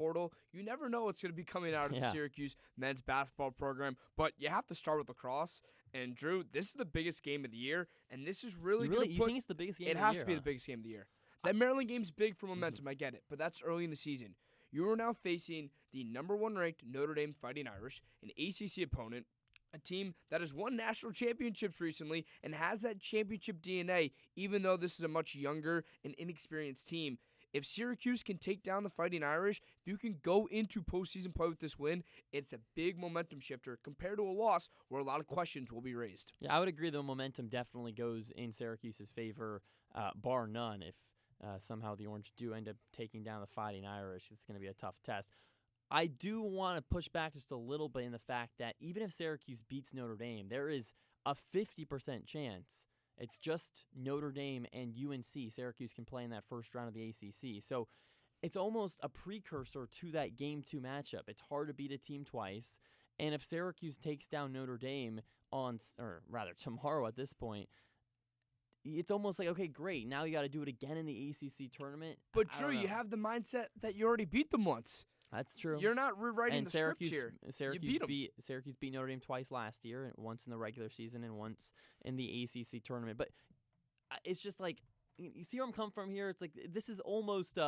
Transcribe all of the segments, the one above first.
portal. You never know what's going to be coming out of the Syracuse men's basketball program, but you have to start with lacrosse. And, Drew, this is the biggest game of the year, and this is really going to You think it's the biggest game of the year? It has to be the biggest game of the year. That Maryland game's big for momentum, I get it, but that's early in the season. You are now facing the number 1 ranked Notre Dame Fighting Irish, an ACC opponent, a team that has won national championships recently and has that championship DNA, even though this is a much younger and inexperienced team. If Syracuse can take down the Fighting Irish, if you can go into postseason play with this win, it's a big momentum shifter compared to a loss where a lot of questions will be raised. Yeah, I would agree the momentum definitely goes in Syracuse's favor, bar none. If somehow the Orange do end up taking down the Fighting Irish, it's going to be a tough test. I do want to push back just a little bit in the fact that even if Syracuse beats Notre Dame, there is a 50% chance. It's just Notre Dame and UNC. Syracuse can play in that first round of the ACC. So it's almost a precursor to that Game 2 matchup. It's hard to beat a team twice. And if Syracuse takes down Notre Dame tomorrow at this point, it's almost like, okay, great, now you got to do it again in the ACC tournament. But Drew, you have the mindset that you already beat them once. That's true. You're not rewriting the script here. Syracuse beat Notre Dame twice last year, and once in the regular season and once in the ACC tournament. But it's just like, you see where I'm coming from here? It's like this is almost,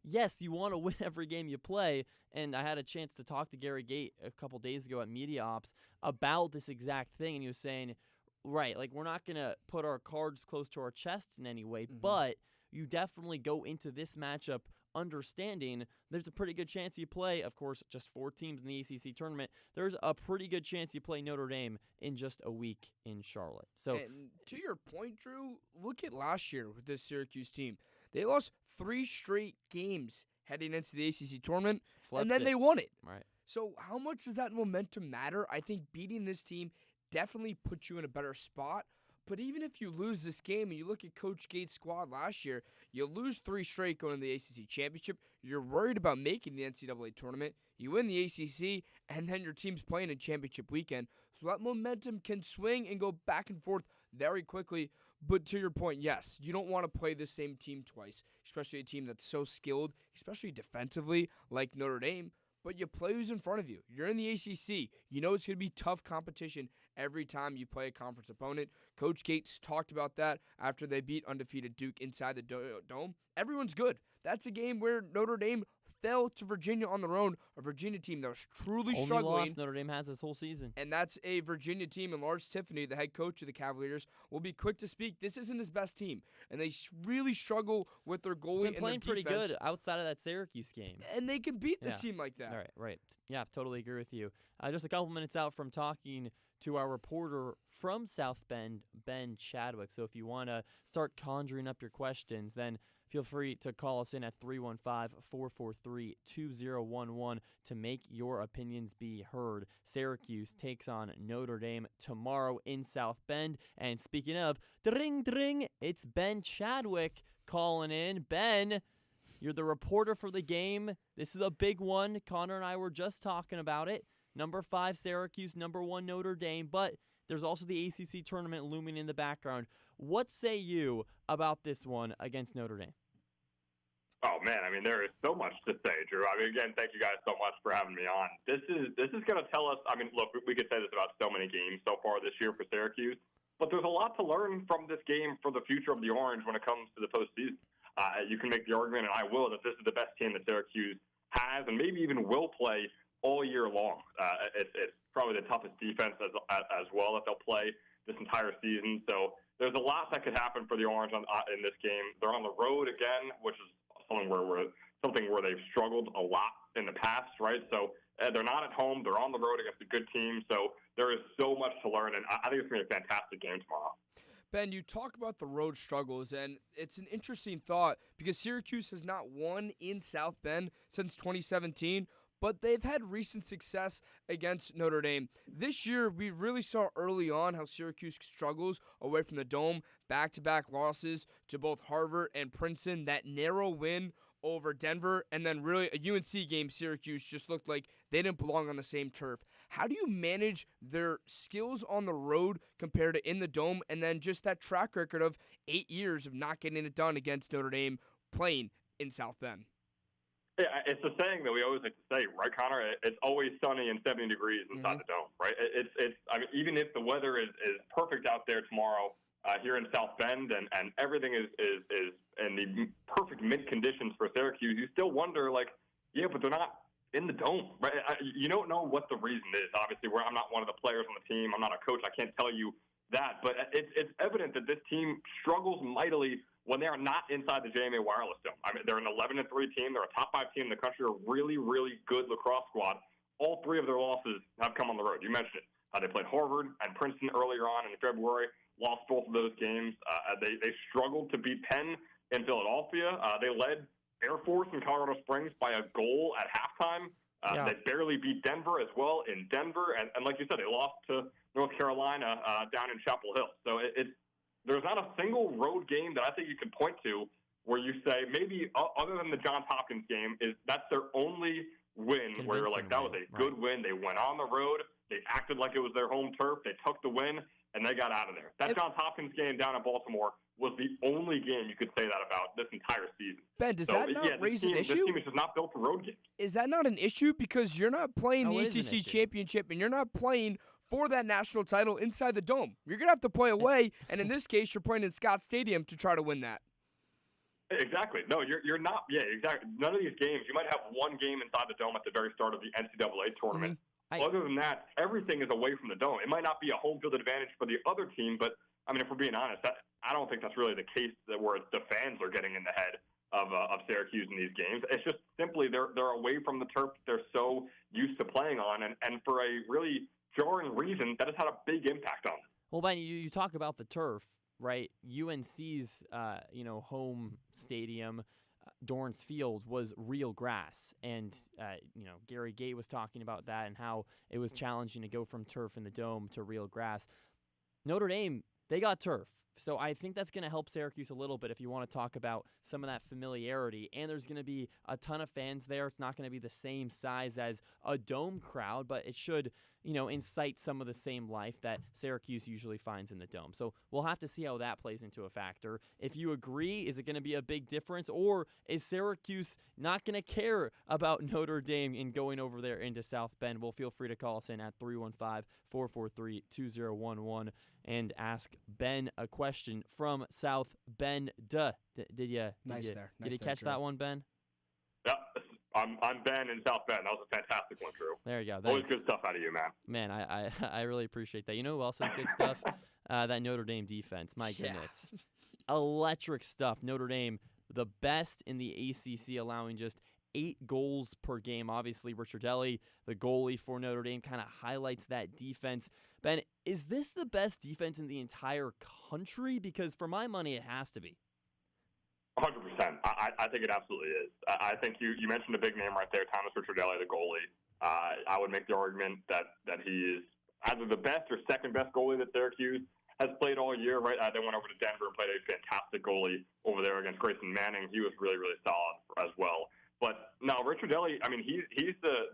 yes, you want to win every game you play. And I had a chance to talk to Gary Gate a couple days ago at Media Ops about this exact thing, and he was saying, right, like we're not going to put our cards close to our chests in any way, but you definitely go into this matchup understanding there's a pretty good chance you play, of course, just 4 teams in the ACC tournament. There's a pretty good chance you play Notre Dame in just a week in Charlotte. So, and to your point, Drew, look at last year with this Syracuse team. They lost 3 straight games heading into the ACC tournament, and then they won it. Right. So how much does that momentum matter? I think beating this team definitely puts you in a better spot. But even if you lose this game and you look at Coach Gates' squad last year, you lose 3 straight going to the ACC championship. You're worried about making the NCAA tournament. You win the ACC, and then your team's playing in championship weekend. So that momentum can swing and go back and forth very quickly. But to your point, yes, you don't want to play the same team twice, especially a team that's so skilled, especially defensively like Notre Dame. But you play who's in front of you. You're in the ACC. You know it's going to be tough competition every time you play a conference opponent. Coach Gates talked about that after they beat undefeated Duke inside the Dome. Everyone's good. That's a game where Notre Dame fell to Virginia on their own, a Virginia team that was truly struggling. Only loss Notre Dame has this whole season. And that's a Virginia team, and Lars Tiffany, the head coach of the Cavaliers, will be quick to speak. This isn't his best team, and they really struggle with their goalie and their defense. They're playing pretty good outside of that Syracuse game. And they can beat the team like that. Right. Yeah, totally agree with you. Just a couple minutes out from talking to our reporter from South Bend, Ben Chadwick. So if you want to start conjuring up your questions, then feel free to call us in at 315-443-2011 to make your opinions be heard. Syracuse takes on Notre Dame tomorrow in South Bend. And speaking of, dring, it's Ben Chadwick calling in. Ben, you're the reporter for the game. This is a big one. Connor and I were just talking about it. Number 5 Syracuse, number 1 Notre Dame, but there's also the ACC tournament looming in the background. What say you about this one against Notre Dame? Oh, man, I mean, there is so much to say, Drew. I mean, again, thank you guys so much for having me on. This is going to tell us, I mean, look, we could say this about so many games so far this year for Syracuse, but there's a lot to learn from this game for the future of the Orange when it comes to the postseason. You can make the argument, and I will, that this is the best team that Syracuse has and maybe even will play all year long. It's probably the toughest defense as well that they'll play this entire season. So there's a lot that could happen for the Orange in this game. They're on the road again, which is something where they've struggled a lot in the past, right? So they're not at home. They're on the road against a good team. So there is so much to learn, and I think it's going to be a fantastic game tomorrow. Ben, you talk about the road struggles, and it's an interesting thought because Syracuse has not won in South Bend since 2017, but they've had recent success against Notre Dame. This year, we really saw early on how Syracuse struggles away from the Dome, back-to-back losses to both Harvard and Princeton, that narrow win over Denver, and then really a UNC game, Syracuse just looked like they didn't belong on the same turf. How do you manage their skills on the road compared to in the Dome, and then just that track record of 8 years of not getting it done against Notre Dame playing in South Bend? Yeah, it's a saying that we always like to say, right, Connor? It's always sunny and 70 degrees inside the dome, right? It's. I mean, even if the weather is perfect out there tomorrow here in South Bend and everything is in the perfect mid conditions for Syracuse, you still wonder, like, yeah, but they're not in the dome, right? You don't know what the reason is. Obviously, I'm not one of the players on the team. I'm not a coach. I can't tell you that, but it's evident that this team struggles mightily when they are not inside the JMA Wireless Dome. I mean, they're an 11-3 team. They're a top 5 team in the country. A really, really good lacrosse squad. All 3 of their losses have come on the road. You mentioned it. They played Harvard and Princeton earlier on in February. Lost both of those games. They struggled to beat Penn in Philadelphia. They led Air Force in Colorado Springs by a goal at halftime. They barely beat Denver as well in Denver. And like you said, they lost to North Carolina down in Chapel Hill. So there's not a single road game that I think you can point to where you say, maybe other than the Johns Hopkins game, that's their only win where you're like, that was a good win. They went on the road. They acted like it was their home turf. They took the win, and they got out of there. That Johns Hopkins game down in Baltimore was the only game you could say that about this entire season. Ben, does that not raise an issue? This team is just not built for road games. Is that not an issue? Because you're not playing the ACC championship, and you're not playing for that national title inside the dome. You're going to have to play away, and in this case, you're playing in Scott Stadium to try to win that. Exactly. No, you're not. Yeah, exactly. None of these games, you might have one game inside the dome at the very start of the NCAA tournament. Other than that, everything is away from the dome. It might not be a home field advantage for the other team, but, I mean, if we're being honest, I don't think that's really the case where the fans are getting in the head of Syracuse in these games. It's just simply they're away from the turf they're so used to playing on, and for a really jarring reason, that has had a big impact on them. Well, Ben, you talk about the turf, right? UNC's home stadium, Dorrance Field, was real grass, and Gary Gay was talking about that and how it was challenging to go from turf in the dome to real grass. Notre Dame, they got turf. So I think that's going to help Syracuse a little bit if you want to talk about some of that familiarity. And there's going to be a ton of fans there. It's not going to be the same size as a dome crowd, but it should, incite some of the same life that Syracuse usually finds in the dome. So we'll have to see how that plays into a factor. If you agree, is it going to be a big difference, or is Syracuse not going to care about Notre Dame in going over there into South Bend? Well, feel free to call us in at 315-443-2011 and ask Ben a question from South Bend. Did you catch that one, Ben? Yeah, I'm Ben in South Bend. That was a fantastic one, Drew. There you go. Always good stuff out of you, man. Man, I really appreciate that. You know who else has good stuff? That Notre Dame defense. My goodness. Electric stuff. Notre Dame, the best in the ACC, allowing just 8 goals per game. Obviously, Ricciardelli, the goalie for Notre Dame, kind of highlights that defense. Ben, is this the best defense in the entire country? Because for my money, it has to be. 100%. I think it absolutely is. I think you mentioned a big name right there, Thomas Ricciardelli, the goalie. I would make the argument that he is either the best or second best goalie that Syracuse has played all year. Right? They went over to Denver and played a fantastic goalie over there against Grayson Manning. He was really, really solid as well. But no, Ricciardelli, I mean, he's the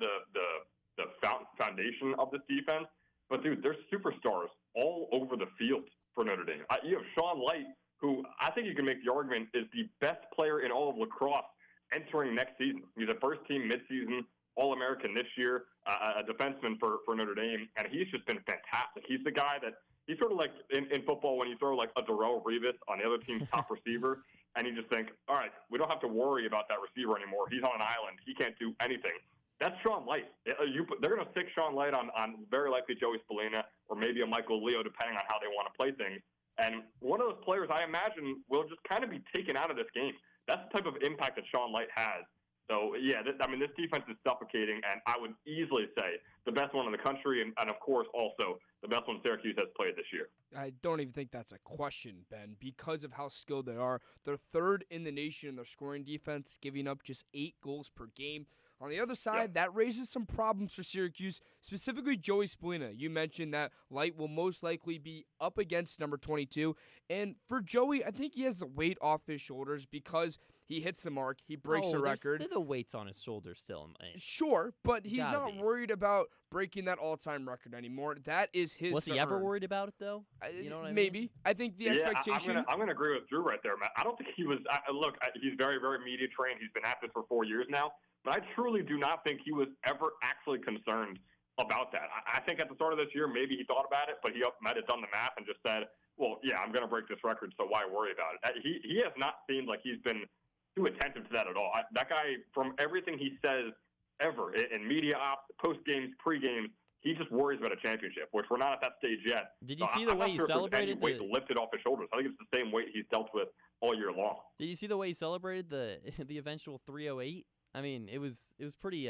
foundation of this defense. But dude, there's superstars all over the field for Notre Dame. You have Sean Light, who I think you can make the argument is the best player in all of lacrosse entering next season. He's a first-team midseason All-American this year, a defenseman for Notre Dame, and he's just been fantastic. He's the guy that he's sort of like in football when you throw like a Darrelle Revis on the other team's top receiver, and you just think, all right, we don't have to worry about that receiver anymore. He's on an island. He can't do anything. That's Sean Light. They're going to stick Sean Light on very likely Joey Spallina or maybe a Michael Leo, depending on how they want to play things. And one of those players, I imagine, will just kind of be taken out of this game. That's the type of impact that Sean Light has. So, yeah, this defense is suffocating, and I would easily say the best one in the country, and of course, also the best one Syracuse has played this year. I don't even think that's a question, Ben, because of how skilled they are. They're third in the nation in their scoring defense, giving up just 8 goals per game. On the other side, that raises some problems for Syracuse, specifically Joey Spallina. You mentioned that Light will most likely be up against number 22. And for Joey, I think he has the weight off his shoulders because he hits the mark. He breaks the record. The weight's on his shoulders still. Sure, but he's not worried about breaking that all-time record anymore. That is his Was he ever worried about it, though? You know what I mean? Maybe. I think the expectation... I'm going to agree with Drew right there, Matt. I don't think he was... Look, he's very, very media trained. He's been at this for 4 years now. but I truly do not think he was ever actually concerned about that. I think at the start of this year, maybe he thought about it, but he might have done the math and just said, well, yeah, I'm going to break this record, so why worry about it? He has not seemed like he's been too attentive to that at all. That guy, from everything he says ever in media ops, post-games, pre-games, he just worries about a championship, which we're not at that stage yet. Did you see the way he celebrated? Weight lifted off his shoulders. I think it's the same weight he's dealt with all year long. Did you see the way he celebrated the eventual 308? I mean, it was pretty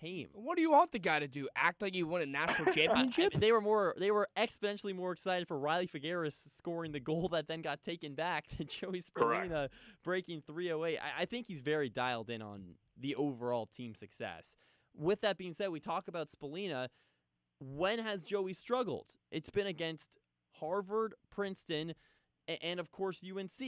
tame. What do you want the guy to do? Act like he won a national championship? They were exponentially more excited for Riley Figueres scoring the goal that then got taken back than Joey Spallina breaking 308. I think he's very dialed in on the overall team success. With that being said, we talk about Spallina. When has Joey struggled? It's been against Harvard, Princeton, and of course UNC.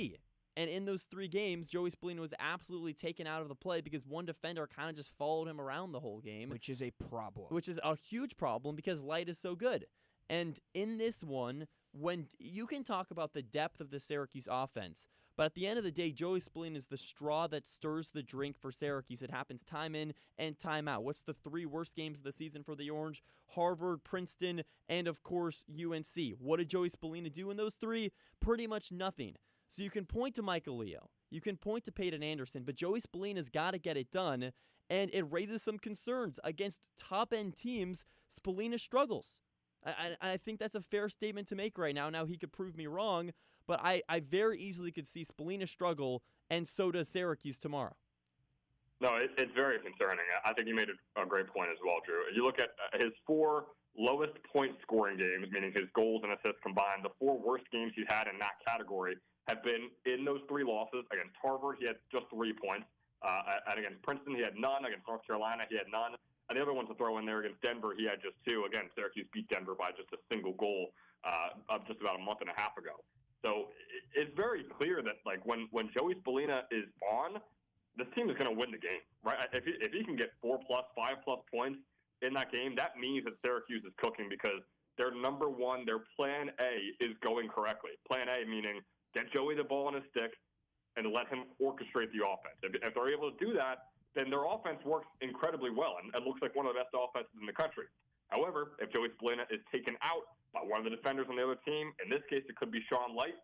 And in those 3 games, Joey Spallina was absolutely taken out of the play because one defender kind of just followed him around the whole game. Which is a problem. Which is a huge problem because Light is so good. And in this one, when you can talk about the depth of the Syracuse offense, but at the end of the day, Joey Spallina is the straw that stirs the drink for Syracuse. It happens time in and time out. What's the 3 worst games of the season for the Orange? Harvard, Princeton, and of course UNC. What did Joey Spallina do in those 3? Pretty much nothing. So you can point to Michael Leo, you can point to Peyton Anderson, but Joey Spallina's got to get it done, and it raises some concerns. Against top-end teams, Spallina struggles. I think that's a fair statement to make right now. Now, he could prove me wrong, but I very easily could see Spallina struggle, and so does Syracuse tomorrow. No, it's very concerning. I think you made a great point as well, Drew. You look at his 4 lowest point-scoring games, meaning his goals and assists combined, the 4 worst games he's had in that category have been in those 3 losses. Against Harvard, he had just 3 points. And against Princeton, he had none. Against North Carolina, he had none. And the other ones to throw in there, against Denver, he had just 2. Again, Syracuse beat Denver by just a single goal of just about a month and a half ago. So it's very clear that like when Joey Spallina is on, this team is going to win the game, right? If he can get 4+, 5+ points in that game, that means that Syracuse is cooking because their number one, their plan A is going correctly. Plan A meaning get Joey the ball on his stick and let him orchestrate the offense. If they're able to do that, then their offense works incredibly well and looks like one of the best offenses in the country. However, if Joey Spallina is taken out by one of the defenders on the other team, in this case it could be Sean Light,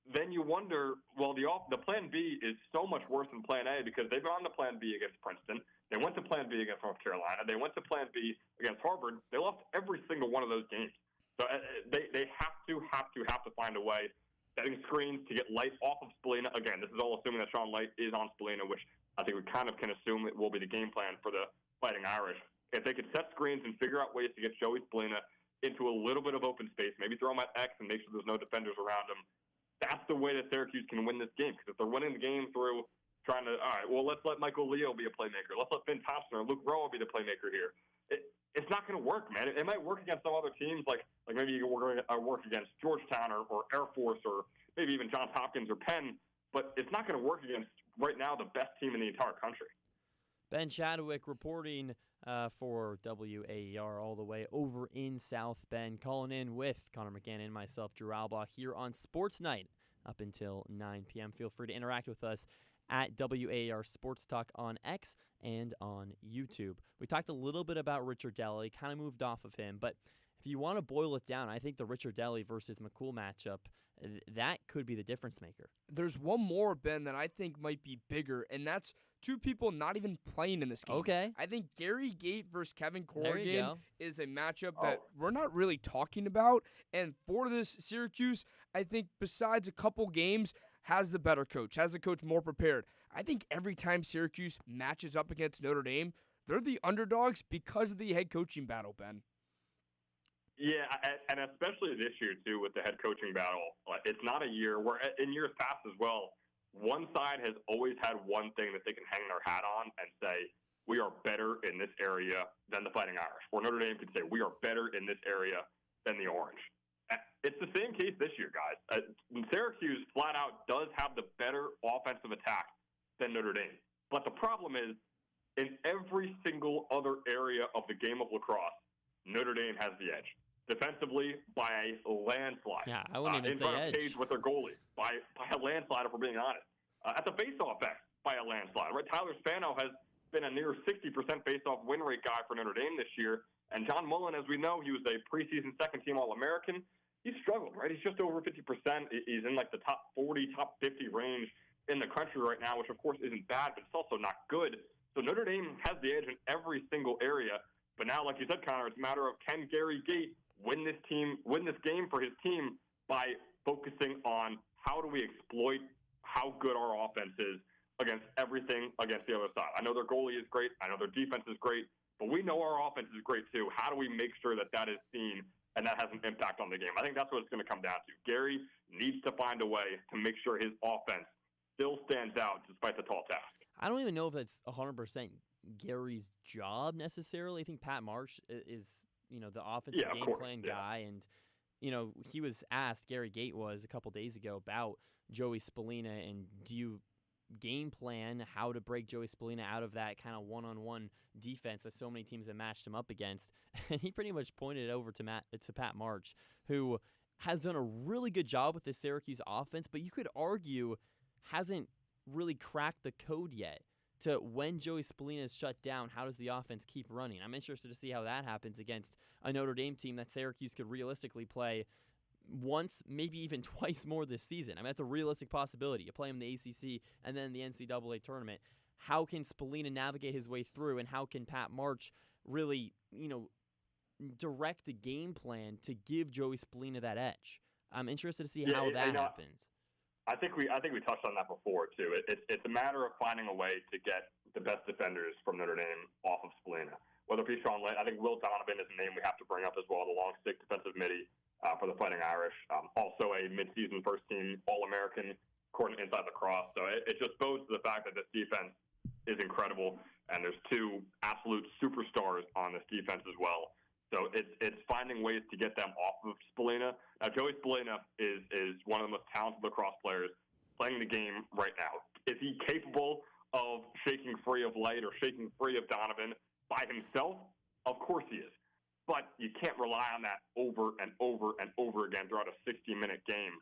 then you wonder, well, the plan B is so much worse than plan A because they've gone to plan B against Princeton. They went to plan B against North Carolina. They went to plan B against Harvard. They lost every single one of those games. So they have to find a way, setting screens to get Light off of Spallina. Again, this is all assuming that Sean Light is on Spallina, which I think we kind of can assume it will be the game plan for the Fighting Irish. If they could set screens and figure out ways to get Joey Spallina into a little bit of open space, maybe throw him at X and make sure there's no defenders around him, that's the way that Syracuse can win this game. Because if they're winning the game through trying to, all right, well, let's let Michael Leo be a playmaker. Let's let Finn Thompson or Luke Rowe be the playmaker here. It's not going to work, man. It might work against some other teams, like maybe you can work against Georgetown or Air Force or maybe even Johns Hopkins or Penn, but it's not going to work against, right now, the best team in the entire country. Ben Chadwick reporting for WAER all the way over in South Bend, calling in with Connor McGann and myself, Drew Albach, here on SportsNite up until 9 p.m. Feel free to interact with us at WAER Sports Talk on X and on YouTube. We talked a little bit about Richard Daly, kind of moved off of him, but if you want to boil it down, I think the Richard Daly versus McCool matchup, that could be the difference maker. There's one more, Ben, that I think might be bigger, and that's 2 people not even playing in this game. Okay. I think Gary Gait versus Kevin There you Corrigan go. is a matchup that we're not really talking about. And for this Syracuse, I think besides a couple games, has the better coach, has the coach more prepared. I think every time Syracuse matches up against Notre Dame, they're the underdogs because of the head coaching battle, Ben. Yeah, and especially this year, too, with the head coaching battle. It's not a year where, in years past as well, one side has always had one thing that they can hang their hat on and say, we are better in this area than the Fighting Irish. Or Notre Dame could say, we are better in this area than the Orange. It's the same case this year, guys. Syracuse, flat out, does have the better offensive attack than Notre Dame. But the problem is, in every single other area of the game of lacrosse, Notre Dame has the edge. Defensively, by a landslide. Yeah, I wouldn't even say in front edge. of Page with their goalie, by a landslide, if we're being honest. At the faceoff X, by a landslide. Right? Tyler Spano has been a near 60% face-off win rate guy for Notre Dame this year. And John Mullen, as we know, he was a preseason second-team All-American. He's struggled, right? He's just over 50%. He's in like the top 40, top 50 range in the country right now, which of course isn't bad, but it's also not good. So Notre Dame has the edge in every single area. But now, like you said, Connor, it's a matter of can Gary Gait win this game for his team by focusing on how do we exploit how good our offense is against everything against the other side. I know their goalie is great. I know their defense is great. But we know our offense is great too. How do we make sure that that is seen and that has an impact on the game? I think that's what it's going to come down to. Gary needs to find a way to make sure his offense still stands out despite the tall task. I don't even know if that's 100% Gary's job necessarily. I think Pat Marsh is, the offensive game plan guy. And, he was asked, Gary Gait was a couple days ago, about Joey Spallina, and do you game plan how to break Joey Spallina out of that kind of one-on-one defense that so many teams have matched him up against. And he pretty much pointed it over to Pat March, who has done a really good job with the Syracuse offense, but you could argue hasn't really cracked the code yet to when Joey Spallina is shut down, how does the offense keep running? I'm interested to see how that happens against a Notre Dame team that Syracuse could realistically play once, maybe even twice more this season. I mean, that's a realistic possibility. You play him in the ACC and then the NCAA tournament. How can Spallina navigate his way through, and how can Pat March really, direct a game plan to give Joey Spallina that edge? I'm interested to see how that happens. I think we touched on that before too. It's a matter of finding a way to get the best defenders from Notre Dame off of Spallina. Whether it be Sean Lane, I think Will Donovan is a name we have to bring up as well, the long stick defensive midi for the Fighting Irish. Also a midseason first-team All-American inside the cross. So it just bodes to the fact that this defense is incredible, and there's two absolute superstars on this defense as well. So it's finding ways to get them off of Spallina. Now, Joey Spallina is one of the most talented lacrosse players playing the game right now. Is he capable of shaking free of Light or shaking free of Donovan by himself? Of course he is. But you can't rely on that over and over and over again throughout a 60-minute game.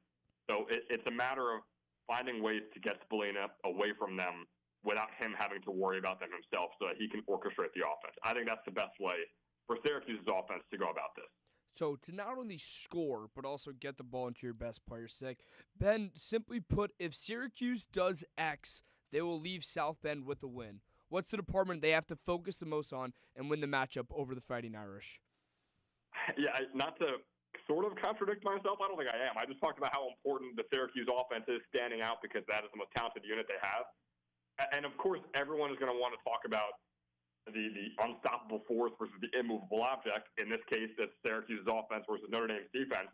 So it's a matter of finding ways to get Spallina away from them without him having to worry about them himself so that he can orchestrate the offense. I think that's the best way for Syracuse's offense to go about this. So to not only score, but also get the ball into your best player's stick, Ben, simply put, if Syracuse does X, they will leave South Bend with a win. What's the department they have to focus the most on and win the matchup over the Fighting Irish? Yeah, not to sort of contradict myself, I don't think I am. I just talked about how important the Syracuse offense is standing out because that is the most talented unit they have. And, of course, everyone is going to want to talk about the unstoppable force versus the immovable object. In this case, it's Syracuse's offense versus Notre Dame's defense.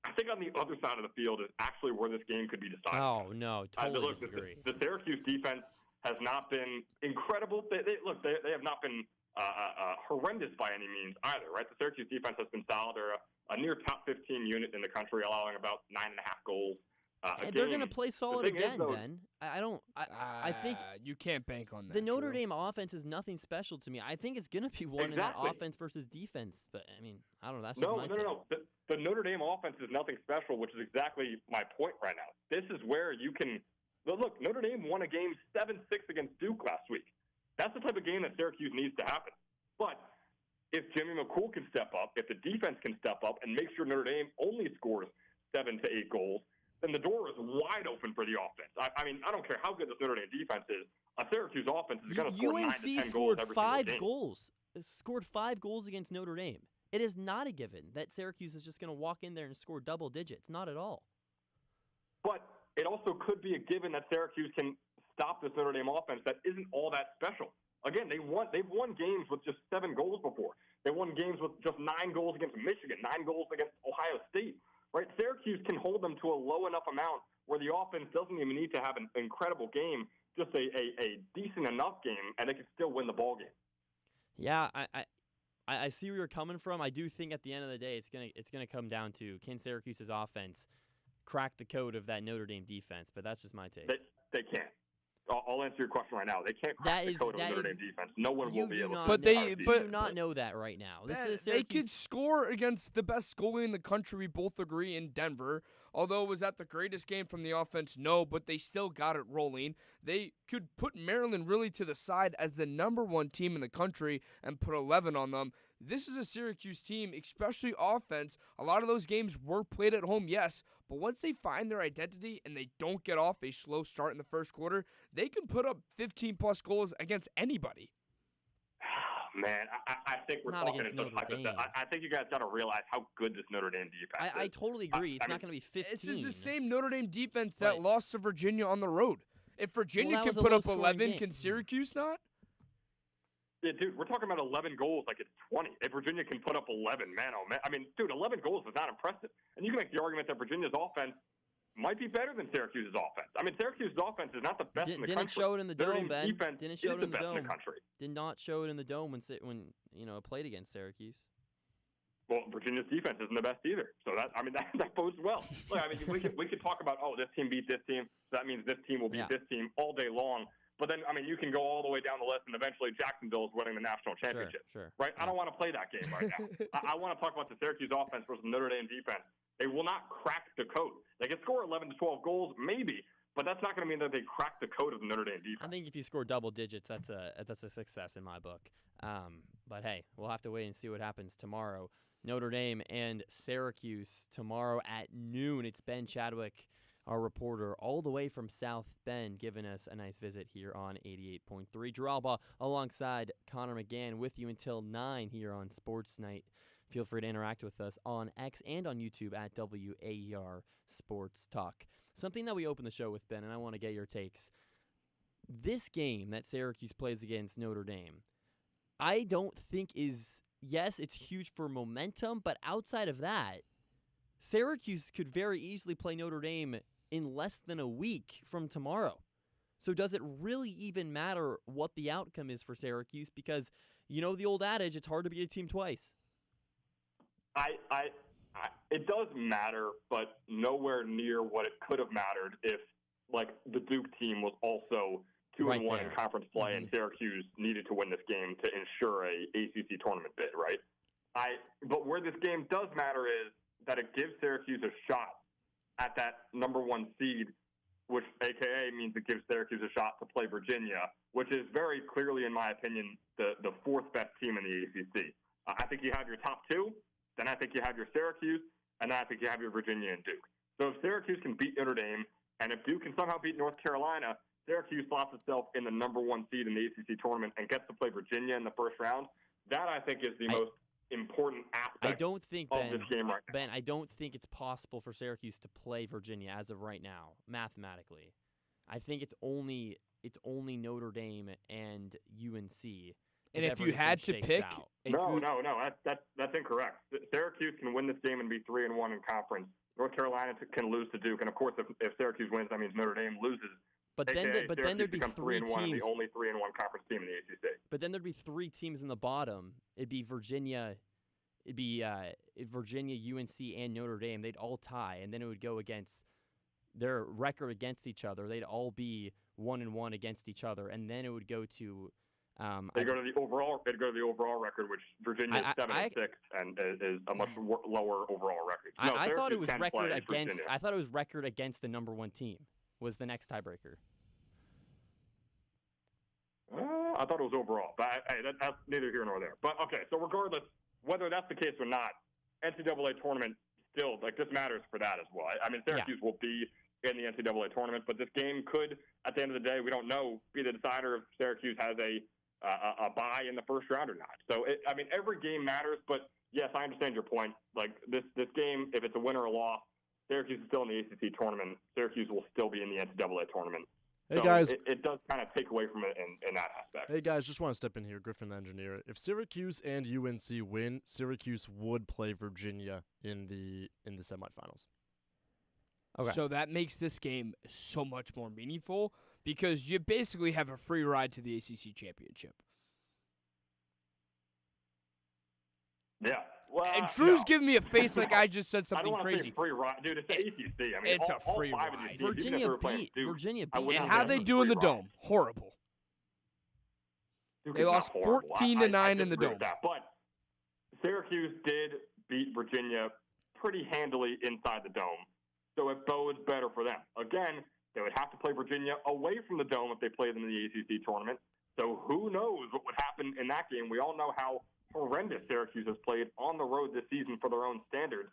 I think on the other side of the field is actually where this game could be decided. Oh, no, totally disagree. The Syracuse defense has not been incredible. They have not been horrendous by any means either, right? The Syracuse defense has been solid. They're a near top 15 unit in the country, allowing about 9.5 goals. And they're going to play solid again, Ben. I think you can't bank on that. The Notre Dame offense is nothing special to me. I think it's going to be one in that offense versus defense. But, I mean, I don't know. That's just my take. No. The Notre Dame offense is nothing special, which is exactly my point right now. This is where you can – look, Notre Dame won a game 7-6 against Duke last week. That's the type of game that Syracuse needs to happen. But if Jimmy McCool can step up, if the defense can step up and make sure Notre Dame only scores 7 to 8 goals, then the door is wide open for the offense. I mean, I don't care how good this Notre Dame defense is. A Syracuse offense is going to score 9 to 10 goals every single game. Scored 5 goals against Notre Dame. It is not a given that Syracuse is just going to walk in there and score double digits. Not at all. But it also could be a given that Syracuse can stop this Notre Dame offense that isn't all that special. Again, they've won games with just 7 goals before. They won games with just 9 goals against Michigan, 9 goals against Ohio State. Right, Syracuse can hold them to a low enough amount where the offense doesn't even need to have an incredible game, just a decent enough game, and they can still win the ball game. Yeah, I see where you're coming from. I do think at the end of the day, it's gonna come down to can Syracuse's offense crack the code of that Notre Dame defense, but that's just my take. They can't. I'll answer your question right now. They can't crack the code of Notre Dame defense. No one will be able to. But you do not know that right now. This is they could score against the best goalie in the country. We both agree in Denver. although was that the greatest game from the offense? No, but they still got it rolling. They could put Maryland really to the side as the number 1 team in the country and put 11 on them. This is a Syracuse team, especially offense. A lot of those games were played at home, yes, but once they find their identity and they don't get off a slow start in the first quarter, they can put up 15-plus goals against anybody. Man, I think we're Not talking against in some type Notre of. Dame. I think you guys got to realize how good this Notre Dame defense is. I totally agree. It's I not mean, going to be 15. It's the same Notre Dame defense that Right. lost to Virginia on the road. If Virginia that can was a put up low-scoring 11, game. can Syracuse not? Yeah, dude, we're talking about 11 goals like it's 20. If Virginia can put up 11, man, oh man. I mean, dude, 11 goals is not impressive. And you can make the argument that Virginia's offense might be better than Syracuse's offense. I mean, Syracuse's offense is not the best in the Didn't country. show it in the Their dome, Ben. defense Didn't show is it in the best dome. in the country. Did not show it in the dome when it played against Syracuse. Well, Virginia's defense isn't the best either. So that bodes well. Look, I mean, we could talk about, this team beat this team, so that means this team will beat this team all day long. But then, I mean, you can go all the way down the list, and eventually Jacksonville is winning the national championship. Sure. Right? Yeah. I don't want to play that game right now. I want to talk about the Syracuse offense versus Notre Dame defense. They will not crack the code. They can score 11 to 12 goals, maybe, but that's not going to mean that they crack the code of the Notre Dame defense. I think if you score double digits, that's a success in my book. But hey, we'll have to wait and see what happens tomorrow. Notre Dame and Syracuse tomorrow at noon. It's Ben Chadwick, our reporter, all the way from South Bend, giving us a nice visit here on 88.3. Drew Alba alongside Connor McGann with you until 9 here on SportsNite. Feel free to interact with us on X and on YouTube at WAER Sports Talk. Something that we open the show with, Ben, and I want to get your takes. This game that Syracuse plays against Notre Dame, I don't think is, yes, it's huge for momentum, but outside of that, Syracuse could very easily play Notre Dame in less than a week from tomorrow. So does it really even matter what the outcome is for Syracuse? Because you know the old adage, it's hard to beat a team twice. It does matter, but nowhere near what it could have mattered if, like, the Duke team was also 2-1 in conference play, and Syracuse needed to win this game to ensure a ACC tournament bid, right? But where this game does matter is that it gives Syracuse a shot at that number 1 seed, which AKA means it gives Syracuse a shot to play Virginia, which is very clearly, in my opinion, the 4th best team in the ACC. I think you have your top 2, then I think you have your Syracuse, and then I think you have your Virginia and Duke. So if Syracuse can beat Notre Dame, and if Duke can somehow beat North Carolina, Syracuse slots itself in the number 1 seed in the ACC tournament and gets to play Virginia in the first round. That, I think, is the most important aspect of this game right now. Ben, I don't think it's possible for Syracuse to play Virginia as of right now, mathematically. I think it's only Notre Dame and UNC. And if you had to pick, no, that's incorrect. Syracuse can win this game and be 3-1 in conference. North Carolina can lose to Duke, and of course, if Syracuse wins, that means Notre Dame loses. But then there'd be 3 teams. The only 3-1 conference team in the ACC. But then there'd be 3 teams in the bottom. It'd be Virginia, UNC, and Notre Dame. They'd all tie, and then it would go against their record against each other. They'd all be 1-1 against each other, and then it would go to. They'd go to the overall record, which Virginia is 7-6, and is a much lower overall record. No, I thought it was record against. Virginia. I thought it was record against the number 1 team. Was the next tiebreaker. I thought it was overall, but that's neither here nor there. But okay, so regardless, whether that's the case or not, NCAA tournament still, like, this matters for that as well. I mean, Syracuse will be in the NCAA tournament, but this game could, at the end of the day, we don't know, be the decider if Syracuse has a bye in the first round or not. So, every game matters, but yes, I understand your point. Like, this game, if it's a win or a loss, Syracuse is still in the ACC tournament. Syracuse will still be in the NCAA tournament. Hey, so guys. It does kind of take away from it in that aspect. Hey, guys, just want to step in here. Griffin the engineer. If Syracuse and UNC win, Syracuse would play Virginia in the semifinals. Okay. So that makes this game so much more meaningful because you basically have a free ride to the ACC championship. Yeah. Well, and Drew's giving me a face like I just said something crazy. Say free ride. Dude, it's the ACC. I mean, it's all a free ride. Virginia beat. And how they do in the dome? Horrible. Dude, they lost 14-9 in the dome. But Syracuse did beat Virginia pretty handily inside the dome. so it bodes better for them. Again, they would have to play Virginia away from the Dome if they played them in the ACC tournament. So who knows what would happen in that game? We all know how horrendous Syracuse has played on the road this season for their own standards.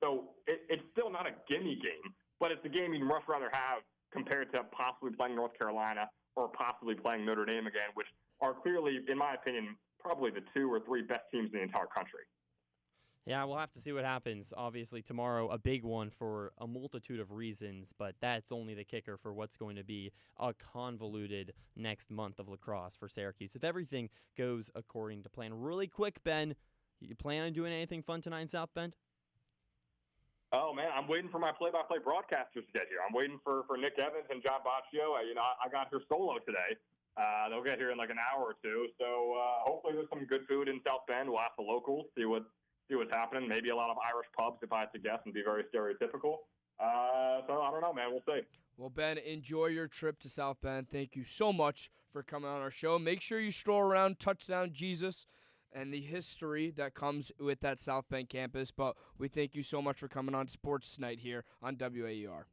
So it's still not a gimme game, but it's a game you'd much rather have compared to possibly playing North Carolina or possibly playing Notre Dame again, which are clearly, in my opinion, probably the 2 or 3 best teams in the entire country. Yeah, we'll have to see what happens. Obviously, tomorrow, a big one for a multitude of reasons, but that's only the kicker for what's going to be a convoluted next month of lacrosse for Syracuse. If everything goes according to plan. Really quick, Ben, you plan on doing anything fun tonight in South Bend? Oh, man, I'm waiting for my play-by-play broadcasters to get here. I'm waiting for Nick Evans and John Baccio. I got here solo today. They'll get here in like an hour or two. So hopefully there's some good food in South Bend. We'll ask the locals, see what's happening. Maybe a lot of Irish pubs, if I had to guess, and be very stereotypical. So I don't know, man. We'll see. Well, Ben, enjoy your trip to South Bend. Thank you so much for coming on our show. Make sure you stroll around Touchdown Jesus and the history that comes with that South Bend campus. But we thank you so much for coming on SportsNite here on WAER.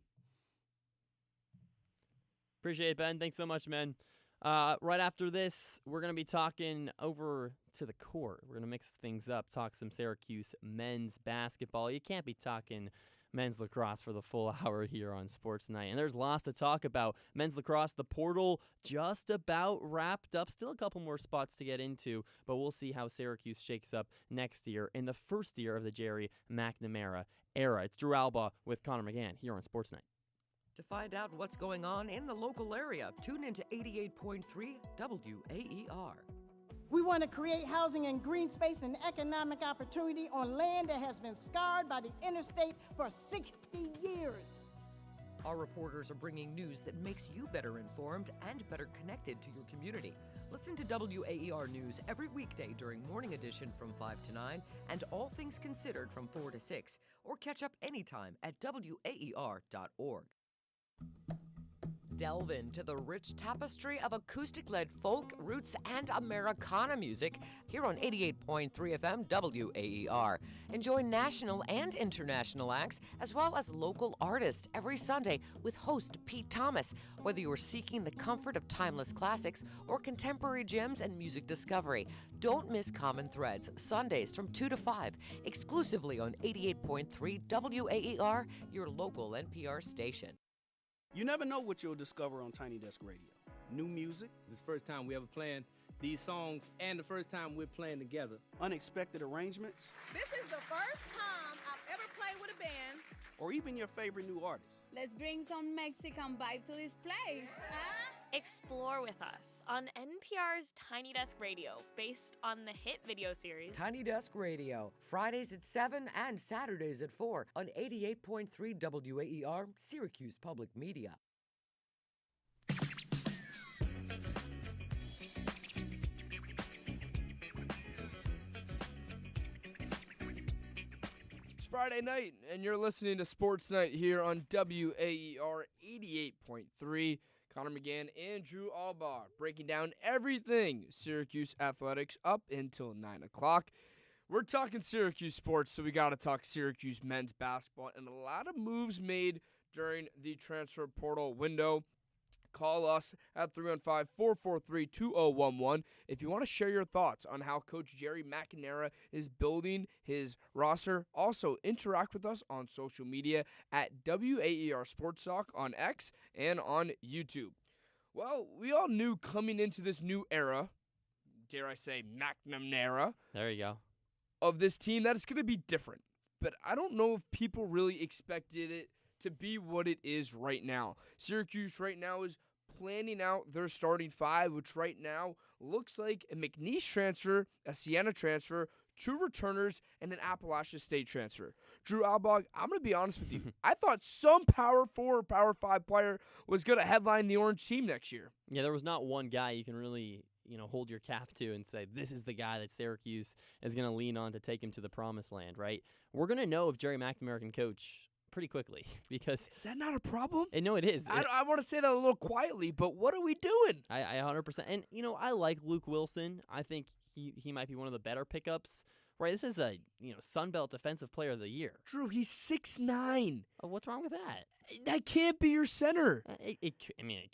Appreciate it, Ben. Thanks so much, man. Right after this, we're going to be talking over to the court. We're going to mix things up, talk some Syracuse men's basketball. You can't be talking men's lacrosse for the full hour here on SportsNite. And there's lots to talk about. Men's lacrosse, the portal just about wrapped up. Still a couple more spots to get into, but we'll see how Syracuse shakes up next year in the first year of the Jerry McNamara era. It's Drew Alba with Connor McGann here on SportsNite. To find out what's going on in the local area, tune into 88.3 WAER. We want to create housing and green space and economic opportunity on land that has been scarred by the interstate for 60 years. Our reporters are bringing news that makes you better informed and better connected to your community. Listen to WAER News every weekday during Morning Edition from 5 to 9 and All Things Considered from 4 to 6, or catch up anytime at WAER.org. Delve into the rich tapestry of acoustic-led folk, roots, and Americana music here on 88.3 FM WAER. Enjoy national and international acts as well as local artists every Sunday with host Pete Thomas. Whether you are seeking the comfort of timeless classics or contemporary gems and music discovery, don't miss Common Threads Sundays from 2 to 5 exclusively on 88.3 WAER, your local NPR station. You never know what you'll discover on Tiny Desk Radio. New music. This is the first time we ever playing these songs and the first time we're playing together. Unexpected arrangements. This is the first time I've ever played with a band. Or even your favorite new artist. Let's bring some Mexican vibe to this place, huh? Explore with us on NPR's Tiny Desk Radio, based on the hit video series Tiny Desk Radio, Fridays at 7 and Saturdays at 4 on 88.3 WAER, Syracuse Public Media. It's Friday night, and you're listening to SportsNite here on WAER 88.3. Connor McGann and Drew Alba breaking down everything Syracuse athletics up until 9 o'clock. We're talking Syracuse sports, so we got to talk Syracuse men's basketball, and a lot of moves made during the transfer portal window. Call us at 315-443-2011 if you want to share your thoughts on how Coach Jerry McNamara is building his roster. Also, interact with us on social media at WAER Sports Talk on X and on YouTube. Well, we all knew coming into this new era, dare I say McNamara, There you go. of this team that it's going to be different. But I don't know if people really expected it to be what it is right now. Syracuse right now is planning out their starting five, which right now looks like a McNeese transfer, a Siena transfer, 2 returners, and an Appalachia State transfer. Drew Albog, I'm going to be honest with you. I thought some Power 4 or Power 5 player was going to headline the Orange team next year. Yeah, there was not one guy you can really, hold your cap to and say, this is the guy that Syracuse is going to lean on to take him to the promised land, right? We're going to know if Jerry McNamara can coach pretty quickly because Is that not a problem? no, it is. I want to say that a little quietly, but what are we doing? I 100%. And, I like Luke Wilson. I think he might be one of the better pickups right? This is a Sun Belt Defensive Player of the Year. Drew, he's 6'9". Oh, what's wrong with that? That can't be your center. It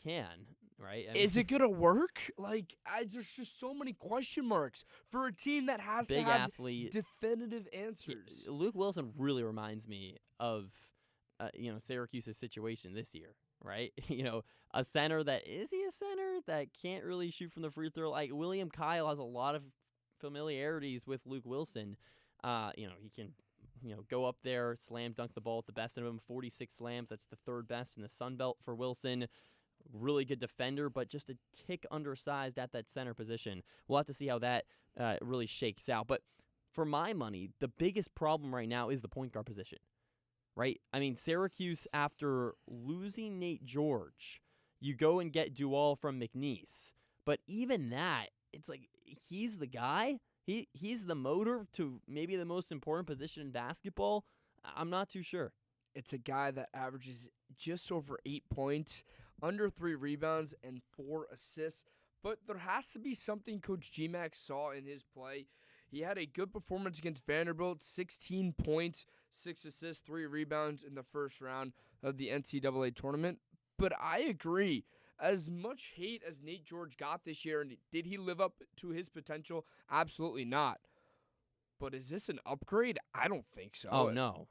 can, right? Is it gonna work? There's just so many question marks for a team that has to big have athlete, definitive answers. Luke Wilson really reminds me of Syracuse's situation this year, right? A center that is he a center that can't really shoot from the free throw? Like William Kyle has a lot of familiarities with Luke Wilson. He can go up there, slam dunk the ball at the best of him. 46 slams. That's the third best in the Sun Belt for Wilson. Really good defender, but just a tick undersized at that center position. We'll have to see how that really shakes out. But for my money, the biggest problem right now is the point guard position, right? I mean, Syracuse, after losing Nate George, you go and get Dual from McNeese. But even that, it's like he's the guy. He's the motor to maybe the most important position in basketball. I'm not too sure. It's a guy that averages just over 8 points, under 3 rebounds, and 4 assists. But there has to be something Coach GMAC saw in his play. He had a good performance against Vanderbilt, 16 points, 6 assists, 3 rebounds in the first round of the NCAA tournament. But I agree. As much hate as Nate George got this year, and did he live up to his potential? Absolutely not. But is this an upgrade? I don't think so. Oh, no,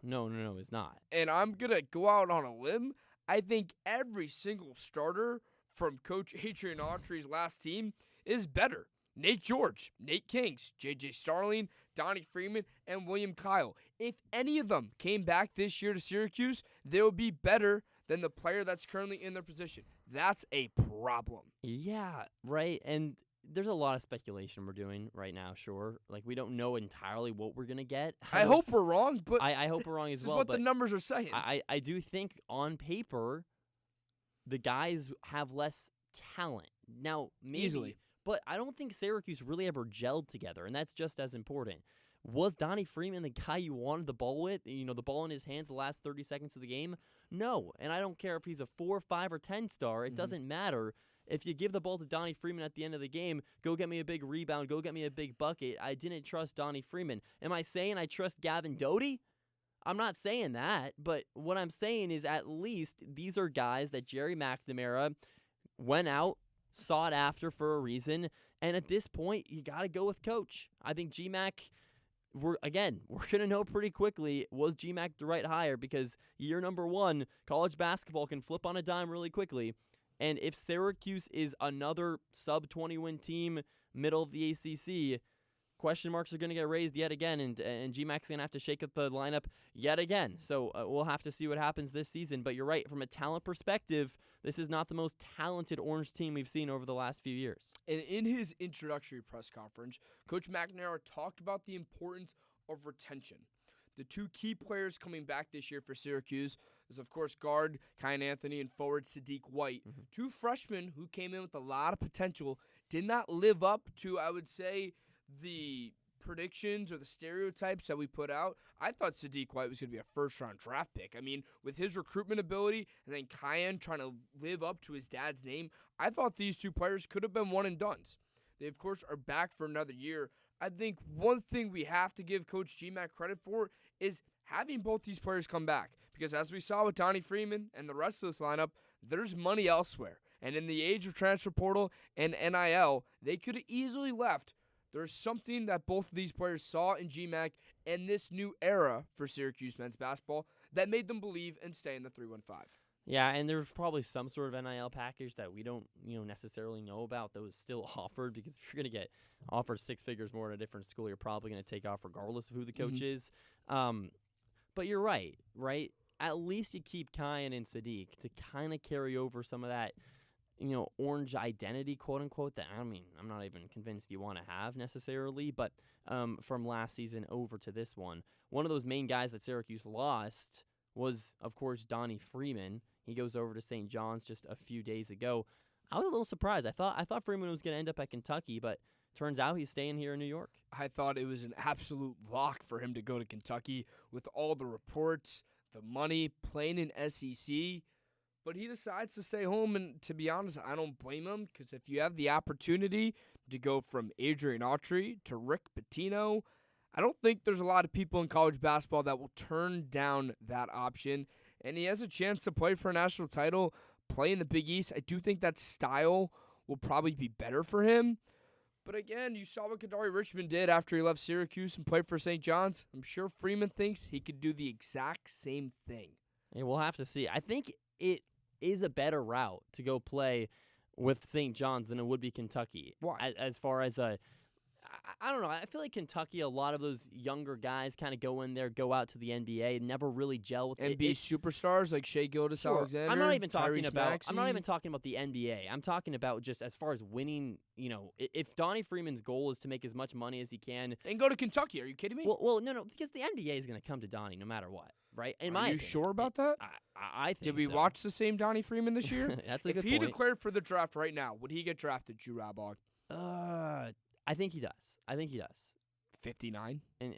it's not. And I'm going to go out on a limb. I think every single starter from Coach Adrian Autry's last team is better. Nate George, Nate Kings, J.J. Starling, Donnie Freeman, and William Kyle. If any of them came back this year to Syracuse, they would be better than the player that's currently in their position. That's a problem. Yeah, right. And there's a lot of speculation we're doing right now, sure. Like, we don't know entirely what we're going to get. I hope we're wrong, but I hope we're wrong as well. This is what the numbers are saying. I do think on paper, the guys have less talent. Now, maybe. Easily. But I don't think Syracuse really ever gelled together, and that's just as important. Was Donnie Freeman the guy you wanted the ball with? The ball in his hands the last 30 seconds of the game? No. And I don't care if he's a 4, 5, or 10 star. It doesn't matter. If you give the ball to Donnie Freeman at the end of the game, go get me a big rebound, go get me a big bucket. I didn't trust Donnie Freeman. Am I saying I trust Gavin Doty? I'm not saying that. But what I'm saying is at least these are guys that Jerry McNamara went out, sought after for a reason. And at this point, you got to go with coach. I think GMAC... We're going to know pretty quickly, was GMAC the right hire? Because year number 1, college basketball can flip on a dime really quickly. And if Syracuse is another sub-20 win team, middle of the ACC, question marks are going to get raised yet again. And GMAC's going to have to shake up the lineup yet again. So we'll have to see what happens this season. But you're right, from a talent perspective, this is not the most talented Orange team we've seen over the last few years. And in his introductory press conference, Coach McNamara talked about the importance of retention. The 2 key players coming back this year for Syracuse is, of course, guard Kyan Anthony and forward Sadiq White. 2 freshmen who came in with a lot of potential, did not live up to, I would say, the predictions or the stereotypes that we put out. I thought Sadiq White was going to be a first-round draft pick. I mean, with his recruitment ability and then Kyan trying to live up to his dad's name, I thought these 2 players could have been one-and-dones. They, of course, are back for another year. I think one thing we have to give Coach GMAC credit for is having both these players come back. Because as we saw with Donnie Freeman and the rest of this lineup, there's money elsewhere. And in the age of transfer portal and NIL, they could have easily left. There's something that both of these players saw in GMAC and this new era for Syracuse men's basketball that made them believe and stay in the 3-1-5. Yeah, and there's probably some sort of NIL package that we don't, necessarily know about that was still offered, because if you're going to get offered 6 figures more at a different school, you're probably going to take off regardless of who the coach is. But you're right? At least you keep Kyan and Sadiq to kind of carry over some of that, Orange identity, quote unquote, that, I'm not even convinced you want to have necessarily, but from last season over to this one of those main guys that Syracuse lost was, of course, Donnie Freeman. He goes over to St. John's just a few days ago. I was a little surprised. I thought Freeman was going to end up at Kentucky, but turns out he's staying here in New York. I thought it was an absolute lock for him to go to Kentucky with all the reports, the money, playing in SEC. But he decides to stay home, and to be honest, I don't blame him, because if you have the opportunity to go from Adrian Autry to Rick Pitino, I don't think there's a lot of people in college basketball that will turn down that option, and he has a chance to play for a national title, play in the Big East. I do think that style will probably be better for him. But again, you saw what Kadari Richmond did after he left Syracuse and played for St. John's. I'm sure Freeman thinks he could do the exact same thing. Yeah, we'll have to see. I think it is a better route to go play with St. John's than it would be Kentucky. Why? As far as I don't know. I feel like Kentucky, a lot of those younger guys kind of go in there, go out to the NBA, never really gel with NBA superstars like Shai Gilgeous-Alexander. I'm not even talking Tyrese about. Maxey. I'm not even talking about the NBA. I'm talking about just as far as winning. You know, if Donnie Freeman's goal is to make as much money as he can, and go to Kentucky. Are you kidding me? Well, no, because the NBA is going to come to Donnie no matter what, right? In my Are you opinion. sure about that? I think Did we so. watch the same Donnie Freeman this year? That's a if good he point. declared for the draft right now, would he get drafted, Drew Albog? I think he does. 59? And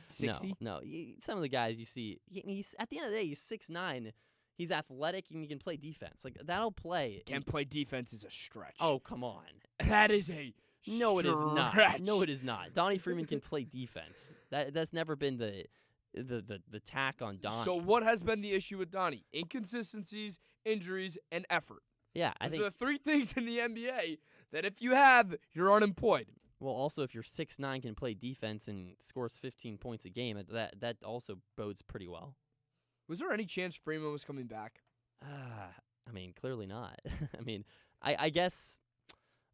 60? No. Some of the guys you see, he's at the end of the day, he's 6'9". He's athletic and he can play defense. Like that'll play. Can play defense is a stretch. Oh, come on. That is a No, it is not. stretch. No, it is not. Donnie Freeman can play defense. That's never been the tack on Donnie. So what has been the issue with Donnie? Inconsistencies, injuries, and effort. Yeah, I Those think are the three things in the NBA that if you have, you're unemployed. Well, also if you're 6'9", can play defense and scores 15 points a game, that also bodes pretty well. Was there any chance Freeman was coming back? I mean, clearly not. I mean, I guess,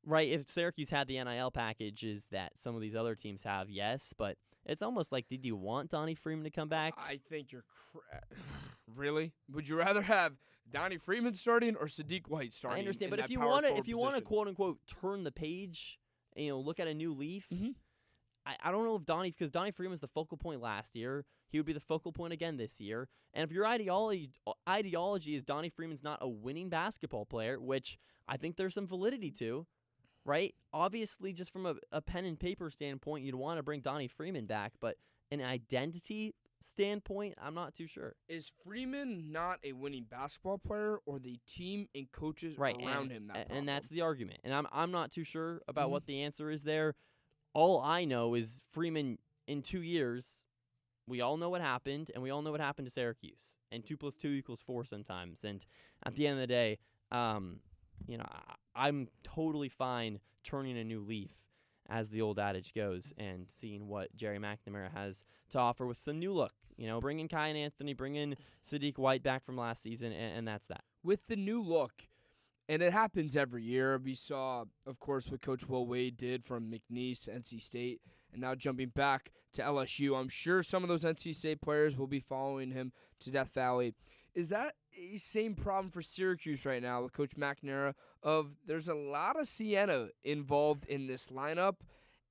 right, if Syracuse had the NIL packages that some of these other teams have, yes, but it's almost like, did you want Donnie Freeman to come back? I think you're really? Would you rather have Donnie Freeman starting or Sadiq White starting? I understand, in but if that you power want to, forward position? quote unquote turn the page, look at a new leaf. I don't know if because Donnie Freeman was the focal point last year. He would be the focal point again this year. And if your ideology is Donnie Freeman's not a winning basketball player, which I think there's some validity to, right? Obviously, just from a pen and paper standpoint, you'd want to bring Donnie Freeman back, but an identity standpoint, I'm not too sure. Is Freeman not a winning basketball player, or the team and coaches around him? And that's the argument. And I'm not too sure about what the answer is there. All I know is Freeman in 2 years, we all know what happened, and we all know what happened to Syracuse. And 2 + 2 = 4 sometimes. And at the end of the day, I'm totally fine turning a new leaf, as the old adage goes, and seeing what Jerry McNamara has to offer with some new look. Bring in Kai and Anthony, bring in Sadiq White back from last season, and that's that. With the new look, and it happens every year. We saw, of course, what Coach Will Wade did from McNeese to NC State, and now jumping back to LSU. I'm sure some of those NC State players will be following him to Death Valley. Is that a same problem for Syracuse right now with Coach McNamara of there's a lot of Sienna involved in this lineup,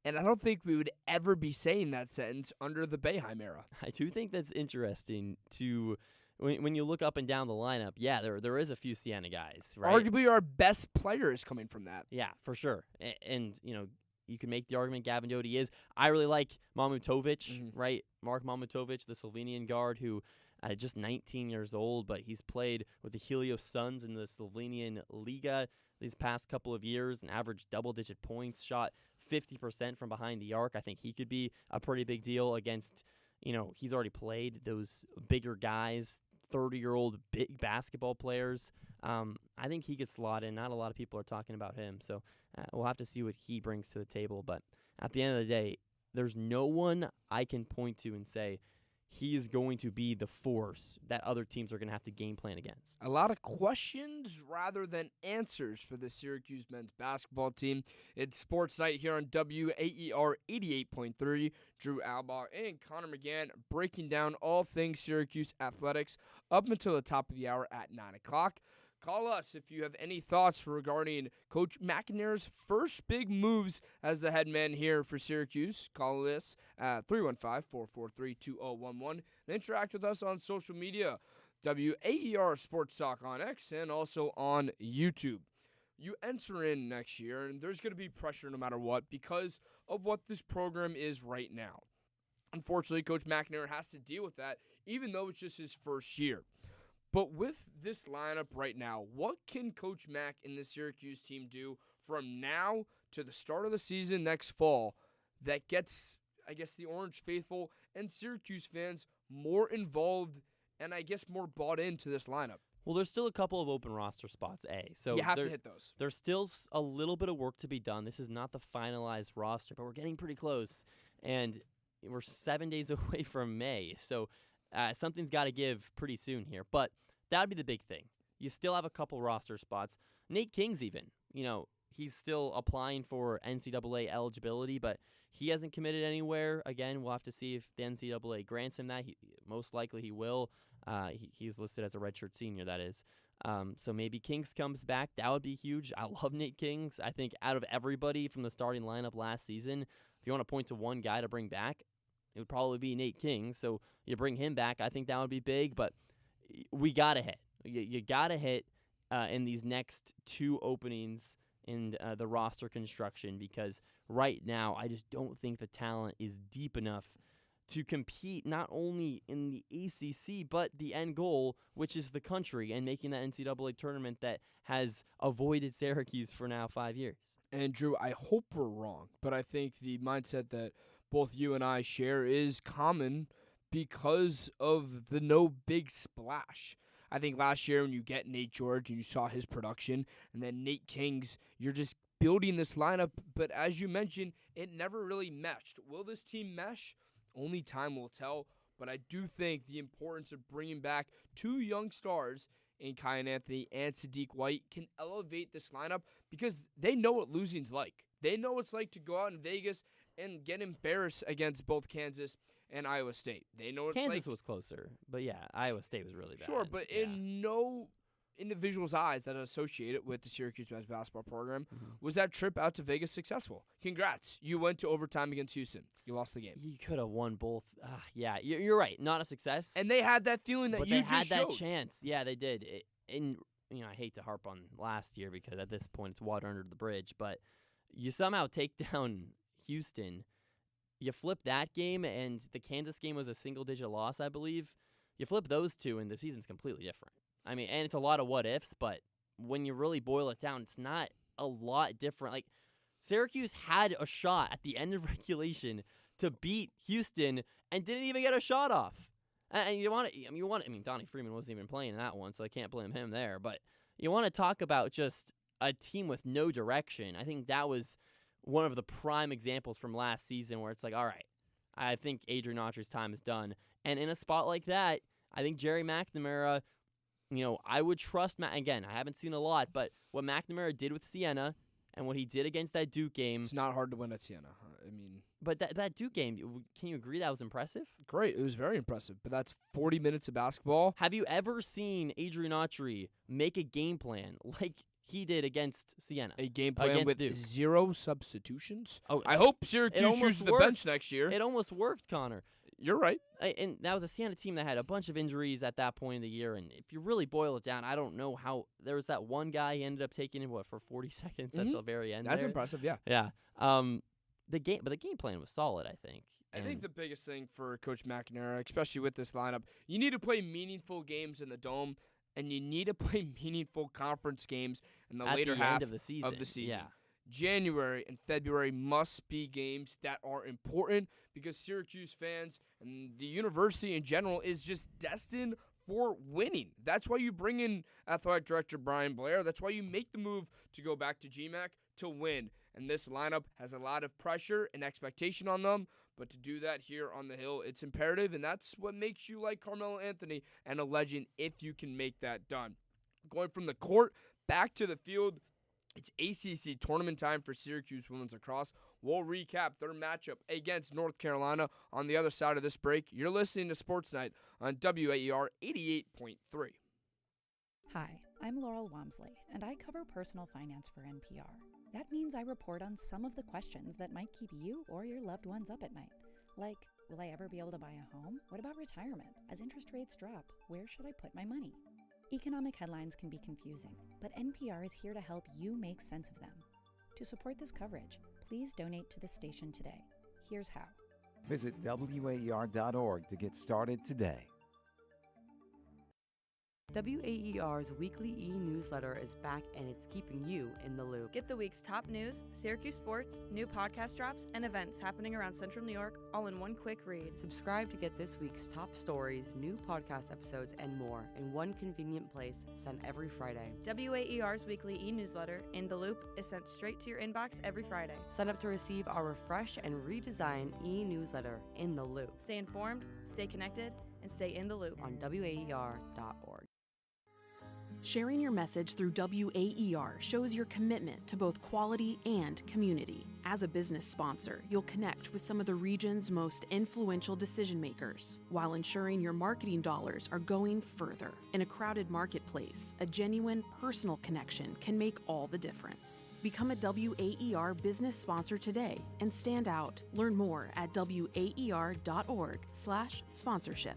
and I don't think we would ever be saying that sentence under the Boeheim era. I do think that's interesting to when you look up and down the lineup. Yeah, there is a few Sienna guys, right? Arguably our best player is coming from that. Yeah, for sure. And you can make the argument Gavin Doty is. I really like Mamutovic, right? Mark Mamutovic, the Slovenian guard who just 19 years old, but he's played with the Helios Suns in the Slovenian Liga these past couple of years and averaged double-digit points, shot 50% from behind the arc. I think he could be a pretty big deal against, he's already played those bigger guys, 30-year-old big basketball players. I think he could slot in. Not a lot of people are talking about him, so we'll have to see what he brings to the table. But at the end of the day, there's no one I can point to and say, he is going to be the force that other teams are going to have to game plan against. A lot of questions rather than answers for the Syracuse men's basketball team. It's SportsNite here on WAER 88.3. Drew Albach and Connor McGann breaking down all things Syracuse athletics up until the top of the hour at 9 o'clock. Call us if you have any thoughts regarding Coach McNamara's first big moves as the head man here for Syracuse. Call us at 315-443-2011 and interact with us on social media, WAER Sports Talk on X and also on YouTube. You enter in next year, and there's going to be pressure no matter what because of what this program is right now. Unfortunately, Coach McNamara has to deal with that, even though it's just his first year. But with this lineup right now, what can Coach Mack and the Syracuse team do from now to the start of the season next fall that gets I guess, the Orange faithful and Syracuse fans more involved and I guess more bought into this lineup. Well, there's still a couple of open roster spots, so you have to hit those. There's still a little bit of work to be done. This is not the finalized roster, but we're getting pretty close, and we're 7 days away from May, so something's got to give pretty soon here. But that would be the big thing. You still have a couple roster spots. Nate King's even, he's still applying for NCAA eligibility, but he hasn't committed anywhere. Again, we'll have to see if the NCAA grants him that. Most likely he will. He's listed as a redshirt senior, that is. So maybe Kings comes back. That would be huge. I love Nate Kings. I think out of everybody from the starting lineup last season, if you want to point to one guy to bring back, it would probably be Nate Kings. So you bring him back. I think that would be big, but we got to hit. You got to hit in these next two openings in the roster construction, because right now I just don't think the talent is deep enough to compete not only in the ACC, but the end goal, which is the country, and making that NCAA tournament that has avoided Syracuse for now 5 years. And Drew, I hope we're wrong, but I think the mindset that both you and I share is common because of the no big splash. I think last year when you get Nate George and you saw his production, and then Nate Kings, you're just building this lineup, but as you mentioned, it never really meshed. Will this team mesh? Only time will tell, but I do think the importance of bringing back two young stars in Kyan Anthony and Sadiq White can elevate this lineup because they know what losing's like. They know what it's like to go out in Vegas and get embarrassed against both Kansas and Iowa State. They know what Kansas it's like. was closer, but yeah, Iowa State was really bad. Sure, but in no individual's eyes that are associated with the Syracuse men's basketball program was that trip out to Vegas successful. Congrats. You went to overtime against Houston. You lost the game. You could have won both. Yeah, you're right. Not a success. And they had that feeling that but you they just had that showed. chance. Yeah, they did. And I hate to harp on last year because at this point it's water under the bridge, but you somehow take down Houston. You flip that game, and the Kansas game was a single-digit loss, I believe. You flip those two, and the season's completely different. I mean, and it's a lot of what-ifs, but when you really boil it down, it's not a lot different. Like, Syracuse had a shot at the end of regulation to beat Houston and didn't even get a shot off. And Donnie Freeman wasn't even playing in that one, so I can't blame him there. But you want to talk about just a team with no direction. I think that was one of the prime examples from last season where it's like, all right, I think Adrian Autry's time is done. And in a spot like that, I think Jerry McNamara, I would trust again, I haven't seen a lot, but what McNamara did with Siena and what he did against that Duke game. It's not hard to win at Siena. But that Duke game, can you agree that was impressive? Great. It was very impressive, but that's 40 minutes of basketball. Have you ever seen Adrian Autry make a game plan like he did against Siena? A game plan with Duke. 0 substitutions? Oh, I hope Syracuse uses the bench next year. It almost worked, Connor. You're right. And that was a Siena team that had a bunch of injuries at that point in the year. And if you really boil it down, I don't know how. There was that one guy he ended up taking him, for 40 seconds at the very end. That's impressive, yeah. Yeah. The game plan was solid, I think. I think the biggest thing for Coach McNamara, especially with this lineup, you need to play meaningful games in the Dome, and you need to play meaningful conference games in the later half of the season. Yeah. January and February must be games that are important because Syracuse fans and the university in general is just destined for winning. That's why you bring in athletic director Brian Blair. That's why you make the move to go back to GMAC to win. And this lineup has a lot of pressure and expectation on them. But to do that here on the Hill, it's imperative, and that's what makes you like Carmelo Anthony and a legend if you can make that done. Going from the court back to the field, it's ACC tournament time for Syracuse women's lacrosse. We'll recap their matchup against North Carolina on the other side of this break. You're listening to SportsNite on WAER 88.3. Hi, I'm Laurel Wamsley, and I cover personal finance for NPR. That means I report on some of the questions that might keep you or your loved ones up at night. Like, will I ever be able to buy a home? What about retirement? As interest rates drop, where should I put my money? Economic headlines can be confusing, but NPR is here to help you make sense of them. To support this coverage, please donate to the station today. Here's how. Visit WAER.org to get started today. WAER's weekly e-newsletter is back and it's keeping you in the loop. Get the week's top news, Syracuse sports, new podcast drops, and events happening around Central New York all in one quick read. Subscribe to get this week's top stories, new podcast episodes, and more in one convenient place sent every Friday. WAER's weekly e-newsletter, In the Loop, is sent straight to your inbox every Friday. Sign up to receive our refreshed and redesigned e-newsletter, In the Loop. Stay informed, stay connected, and stay in the loop on WAER.org. Sharing your message through WAER shows your commitment to both quality and community. As a business sponsor, you'll connect with some of the region's most influential decision makers, while ensuring your marketing dollars are going further. In a crowded marketplace, a genuine personal connection can make all the difference. Become a WAER business sponsor today and stand out. Learn more at waer.org/sponsorship.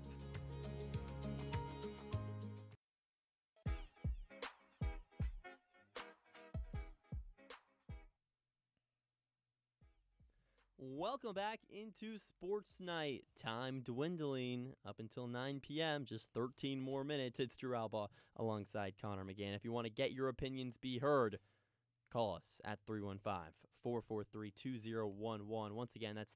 Welcome back into Sports Night. Time dwindling up until 9 p.m. Just 13 more minutes. It's Drew Alba alongside Connor McGann. If you want to get your opinions be heard, call us at 315-443-2011. Once again, that's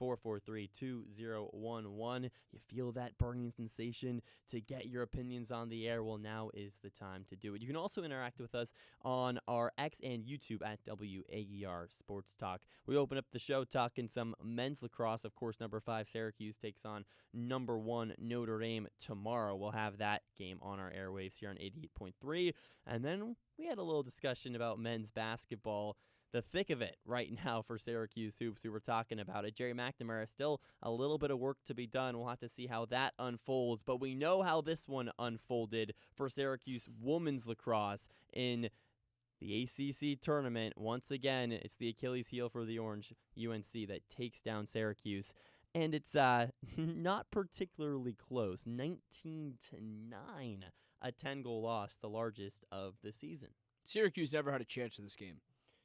315-443-2011. You feel that burning sensation to get your opinions on the air? Well, now is the time to do it. You can also interact with us on our X and YouTube at WAER Sports Talk. We open up the show talking some men's lacrosse. Of course, number 5 Syracuse takes on number 1 Notre Dame tomorrow. We'll have that game on our airwaves here on 88.3. And then we had a little discussion about men's basketball, the thick of it right now for Syracuse Hoops. We were talking about it. Jerry McNamara, still a little bit of work to be done. We'll have to see how that unfolds. But we know how this one unfolded for Syracuse women's lacrosse in the ACC tournament. Once again, it's the Achilles heel for the Orange UNC that takes down Syracuse. And it's not particularly close. 19-9. A 10-goal loss, the largest of the season. Syracuse never had a chance in this game.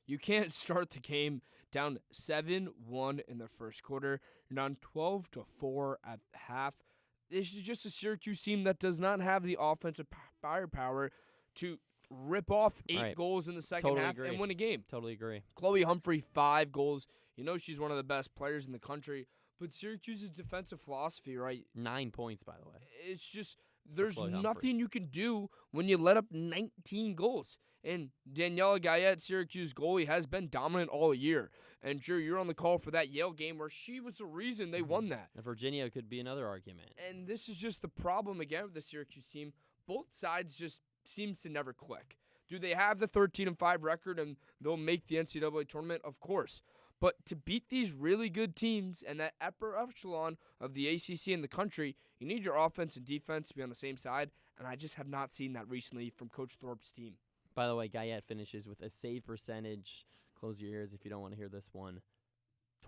You can't start the game down 7-1 in the first quarter. You're down 12-4 at half. This is just a Syracuse team that does not have the offensive firepower to rip off 8 goals in the second half and win a game. Totally agree. Chloe Humphrey, 5 goals. You know she's one of the best players in the country. But Syracuse's defensive philosophy, right? 9 points, by the way. It's just there's nothing you can do when you let up 19 goals. And Daniela Guyette, Syracuse goalie, has been dominant all year. And sure, you're on the call for that Yale game where she was the reason they won that. And Virginia could be another argument. And this is just the problem again with the Syracuse team. Both sides just seems to never click. Do they have the 13-5 record and they'll make the NCAA tournament? Of course. But to beat these really good teams and that upper echelon of the ACC in the country, you need your offense and defense to be on the same side, and I just have not seen that recently from Coach Thorpe's team. By the way, Guyette finishes with a save percentage, close your ears if you don't want to hear this one,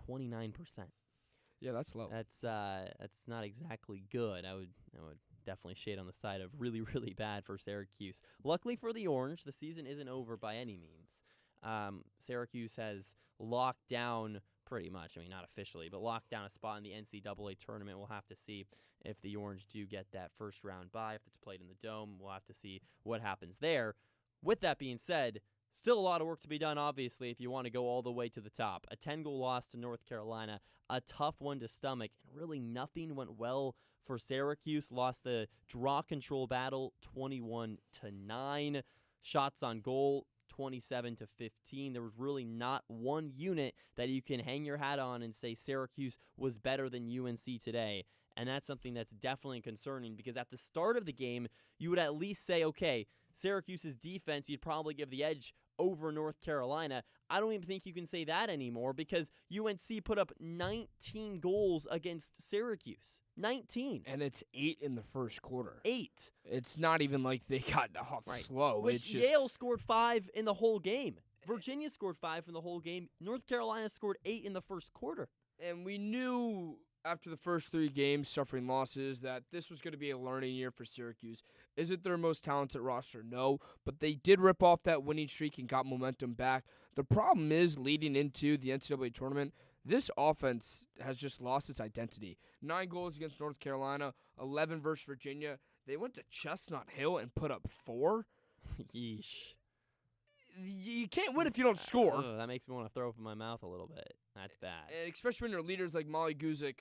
29%. Yeah, that's low. That's not exactly good. I would definitely shade on the side of really, really bad for Syracuse. Luckily for the Orange, the season isn't over by any means. Syracuse has locked down pretty much, I mean, not officially, but locked down a spot in the NCAA tournament. We'll have to see if the Orange do get that first round bye, if it's played in the Dome. We'll have to see what happens there. With that being said, still a lot of work to be done, obviously, if you want to go all the way to the top. A 10-goal loss to North Carolina, a tough one to stomach, and really nothing went well for Syracuse. Lost the draw control battle 21-9. Shots on goal 27-15. There was really not one unit that you can hang your hat on and say Syracuse was better than UNC today. And that's something that's definitely concerning because at the start of the game, you would at least say, okay, Syracuse's defense, you'd probably give the edge over North Carolina. I don't even think you can say that anymore because UNC put up 19 goals against Syracuse. 19. And it's 8 in the first quarter. 8. It's not even like they got off slow. Which it's just Yale scored 5 in the whole game. Virginia scored 5 in the whole game. North Carolina scored 8 in the first quarter. And we knew after the first 3 games suffering losses that this was going to be a learning year for Syracuse. Is it their most talented roster? No, but they did rip off that winning streak and got momentum back. The problem is leading into the NCAA tournament, this offense has just lost its identity. 9 goals against North Carolina, 11 versus Virginia. They went to Chestnut Hill and put up 4. Yeesh. You can't win if you don't score. That makes me want to throw up in my mouth a little bit. That's bad. And especially when your leaders like Molly Guzik,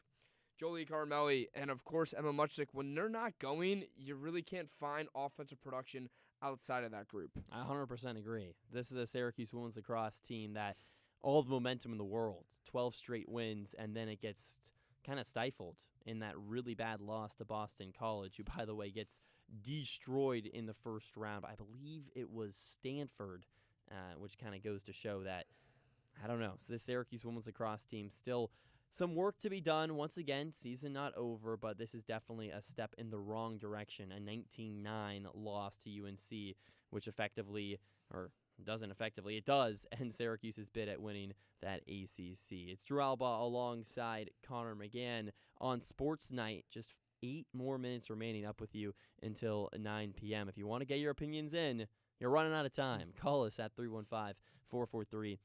Jolie Carmelli, and of course Emma Muchnick, when they're not going, you really can't find offensive production outside of that group. I 100% agree. This is a Syracuse women's lacrosse team that all the momentum in the world, 12 straight wins, and then it gets kind of stifled in that really bad loss to Boston College, who, by the way, gets destroyed in the first round. I believe it was Stanford, which kind of goes to show that, I don't know. So this Syracuse women's lacrosse team, still some work to be done. Once again, season not over, but this is definitely a step in the wrong direction. A 19-9 loss to UNC, which effectively, or doesn't effectively, it does end Syracuse's bid at winning that ACC. It's Drew Alba alongside Connor McGann on SportsNite. Just 8 more minutes remaining up with you until 9 p.m. If you want to get your opinions in, you're running out of time. Call us at 315-443-2011.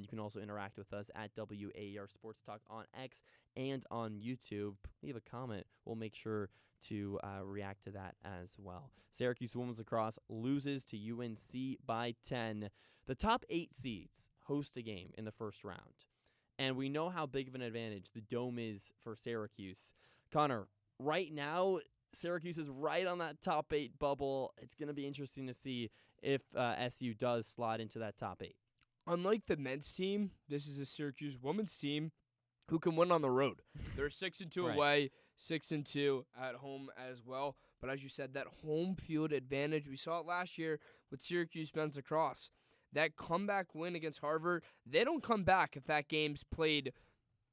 You can also interact with us at WAER Sports Talk on X and on YouTube. Leave a comment. We'll make sure to react to that as well. Syracuse women's lacrosse loses to UNC by 10. The top 8 seeds host a game in the first round. And we know how big of an advantage the Dome is for Syracuse. Connor, right now, Syracuse is right on that top 8 bubble. It's going to be interesting to see if SU does slide into that top 8. Unlike the men's team, this is a Syracuse women's team who can win on the road. They're 6-2 Right. away, 6-2 at home as well. But as you said, that home field advantage, we saw it last year with Syracuse men's lacrosse. That comeback win against Harvard, they don't come back if that game's played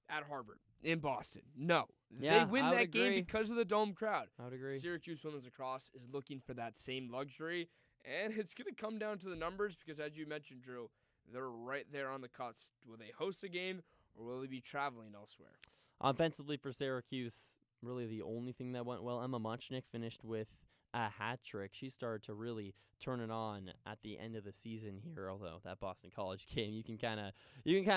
at Harvard in Boston. No. Yeah, they win I would that game agree. because of the Dome crowd. I would agree. Syracuse women's lacrosse is looking for that same luxury, and it's going to come down to the numbers because, as you mentioned, Drew, they're right there on the cusp. Will they host a game, or will they be traveling elsewhere? Offensively for Syracuse, really the only thing that went well, Emma Muchnick finished with a hat trick. She started to really turn it on at the end of the season here, although that Boston College game, you can kind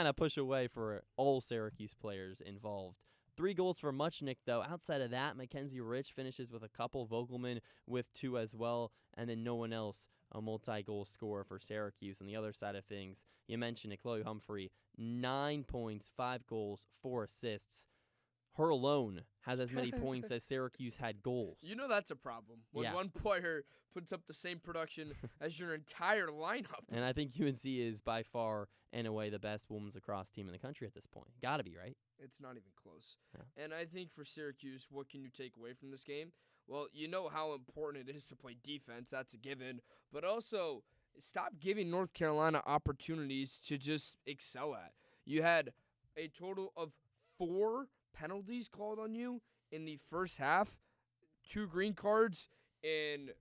of push away for all Syracuse players involved. 3 goals for Muchnick, though. Outside of that, Mackenzie Rich finishes with a couple, Vogelman with 2 as well, and then no one else a multi-goal scorer for Syracuse. On the other side of things, you mentioned it, Chloe Humphrey, 9 points, 5 goals, 4 assists. Her alone has as many points as Syracuse had goals. You know that's a problem when one player puts up the same production as your entire lineup. And I think UNC is by far and away the best women's lacrosse team in the country at this point. Got to be, right? It's not even close. Yeah. And I think for Syracuse, what can you take away from this game? Well, you know how important it is to play defense. That's a given. But also, stop giving North Carolina opportunities to just excel at. You had a total of 4 penalties called on you in the first half. 2 green cards in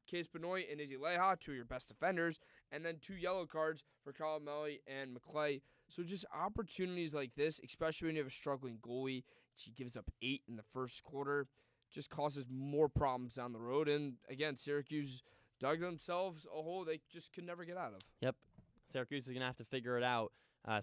Case Benoit and Izzy Leha, 2 of your best defenders, and then 2 yellow cards for Kyle Melly and McClay. So just opportunities like this, especially when you have a struggling goalie, she gives up 8 in the first quarter, just causes more problems down the road. And again, Syracuse dug themselves a hole they just could never get out of. Yep. Syracuse is going to have to figure it out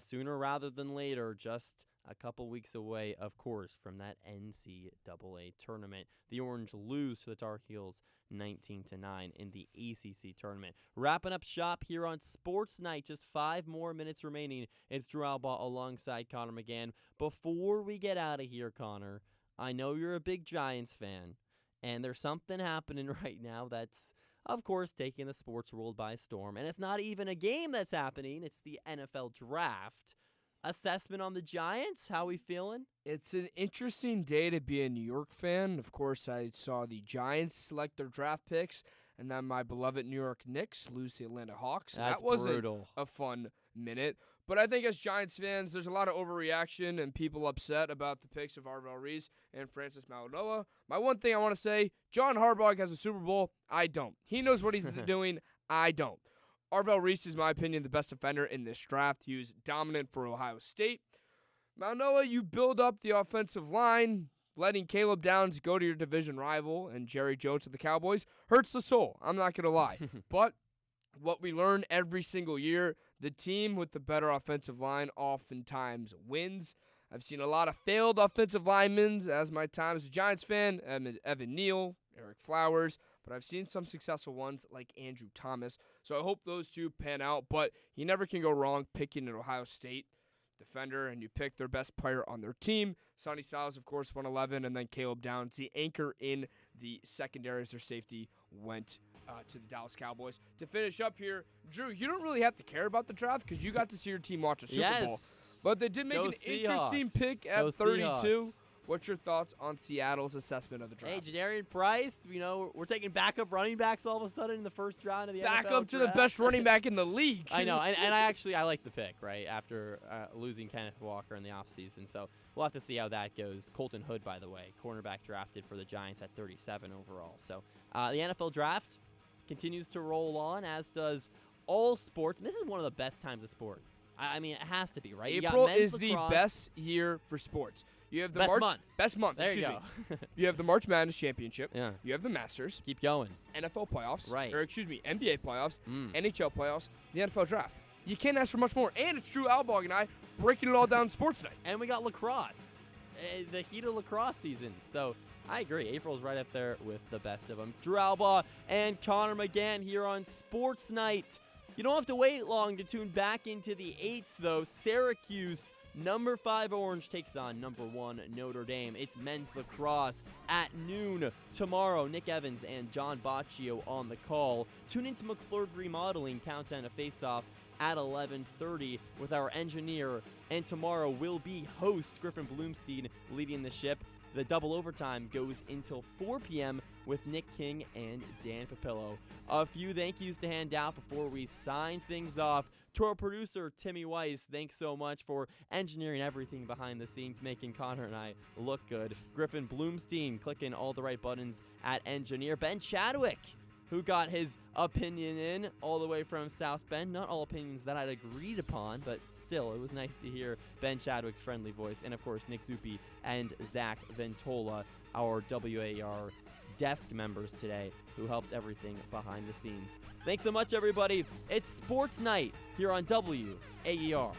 sooner rather than later, just a couple weeks away, of course, from that NCAA tournament. The Orange lose to the Tar Heels 19-9 in the ACC tournament. Wrapping up shop here on SportsNite, just 5 more minutes remaining. It's Drew Alba alongside Connor McGann. Before we get out of here, Connor, I know you're a big Giants fan, and there's something happening right now that's, of course, taking the sports world by storm. And it's not even a game that's happening. It's the NFL draft. Assessment on the Giants? How we feeling? It's an interesting day to be a New York fan. Of course, I saw the Giants select their draft picks, and then my beloved New York Knicks lose to the Atlanta Hawks. That's that wasn't brutal. a fun minute. But I think as Giants fans, there's a lot of overreaction and people upset about the picks of Arvell Reese and Francis Maldonado. My one thing I want to say, John Harbaugh has a Super Bowl. I don't. He knows what he's doing. I don't. Arvell Reese is, in my opinion, the best defender in this draft. He was dominant for Ohio State. Maldonado, you build up the offensive line, letting Caleb Downs go to your division rival and Jerry Jones to the Cowboys hurts the soul. I'm not going to lie. But what we learn every single year, the team with the better offensive line oftentimes wins. I've seen a lot of failed offensive linemen as my time as a Giants fan, Evan Neal, Eric Flowers, but I've seen some successful ones like Andrew Thomas. So I hope those two pan out, but you never can go wrong picking an Ohio State defender, and you pick their best player on their team. Sonny Styles, of course, 111, and then Caleb Downs, the anchor in the secondary as their safety, went to the Dallas Cowboys. To finish up here, Drew, you don't really have to care about the draft because you got to see your team watch a Super Bowl. But they did make an interesting pick at 32. Seahawks. What's your thoughts on Seattle's assessment of the draft? Hey, Jadarian Price, we're taking backup running backs all of a sudden in the first round of the NFL Backup to draft. the best running back in the league. I know, and I like the pick, right, after losing Kenneth Walker in the offseason. So we'll have to see how that goes. Colton Hood, by the way, cornerback drafted for the Giants at 37 overall. So the NFL draft continues to roll on, as does all sports. And this is one of the best times of sports. I mean, it has to be, right? April is the best year for sports. You have the best month. There you go. You have the March Madness Championship. Yeah. You have the Masters. Keep going. NFL playoffs. Right. Or NBA playoffs. NHL playoffs. The NFL draft. You can't ask for much more. And it's Drew Albog and I breaking it all down SportsNite. And we got lacrosse. The heat of lacrosse season. So I agree. April's right up there with the best of them. It's Drew Albaugh and Connor McGann here on SportsNite. You don't have to wait long to tune back into the 8s, though. Syracuse, number 5 Orange, takes on number 1 Notre Dame. It's men's lacrosse at noon tomorrow. Nick Evans and John Baccio on the call. Tune into McClurg Remodeling Countdown to Face-Off at 11:30 with our engineer. And tomorrow will be host Griffin Bloomstein leading the ship. The double overtime goes until 4 p.m. with Nick King and Dan Papillo. A few thank yous to hand out before we sign things off. To our producer, Timmy Weiss, thanks so much for engineering everything behind the scenes, making Connor and I look good. Griffin Bloomstein, clicking all the right buttons at engineer. Ben Chadwick, who got his opinion in all the way from South Bend. Not all opinions that I'd agreed upon, but still, it was nice to hear Ben Chadwick's friendly voice. And, of course, Nick Zuppi and Zach Ventola, our WAR desk members today, who helped everything behind the scenes. Thanks so much, everybody. It's SportsNite here on WAER.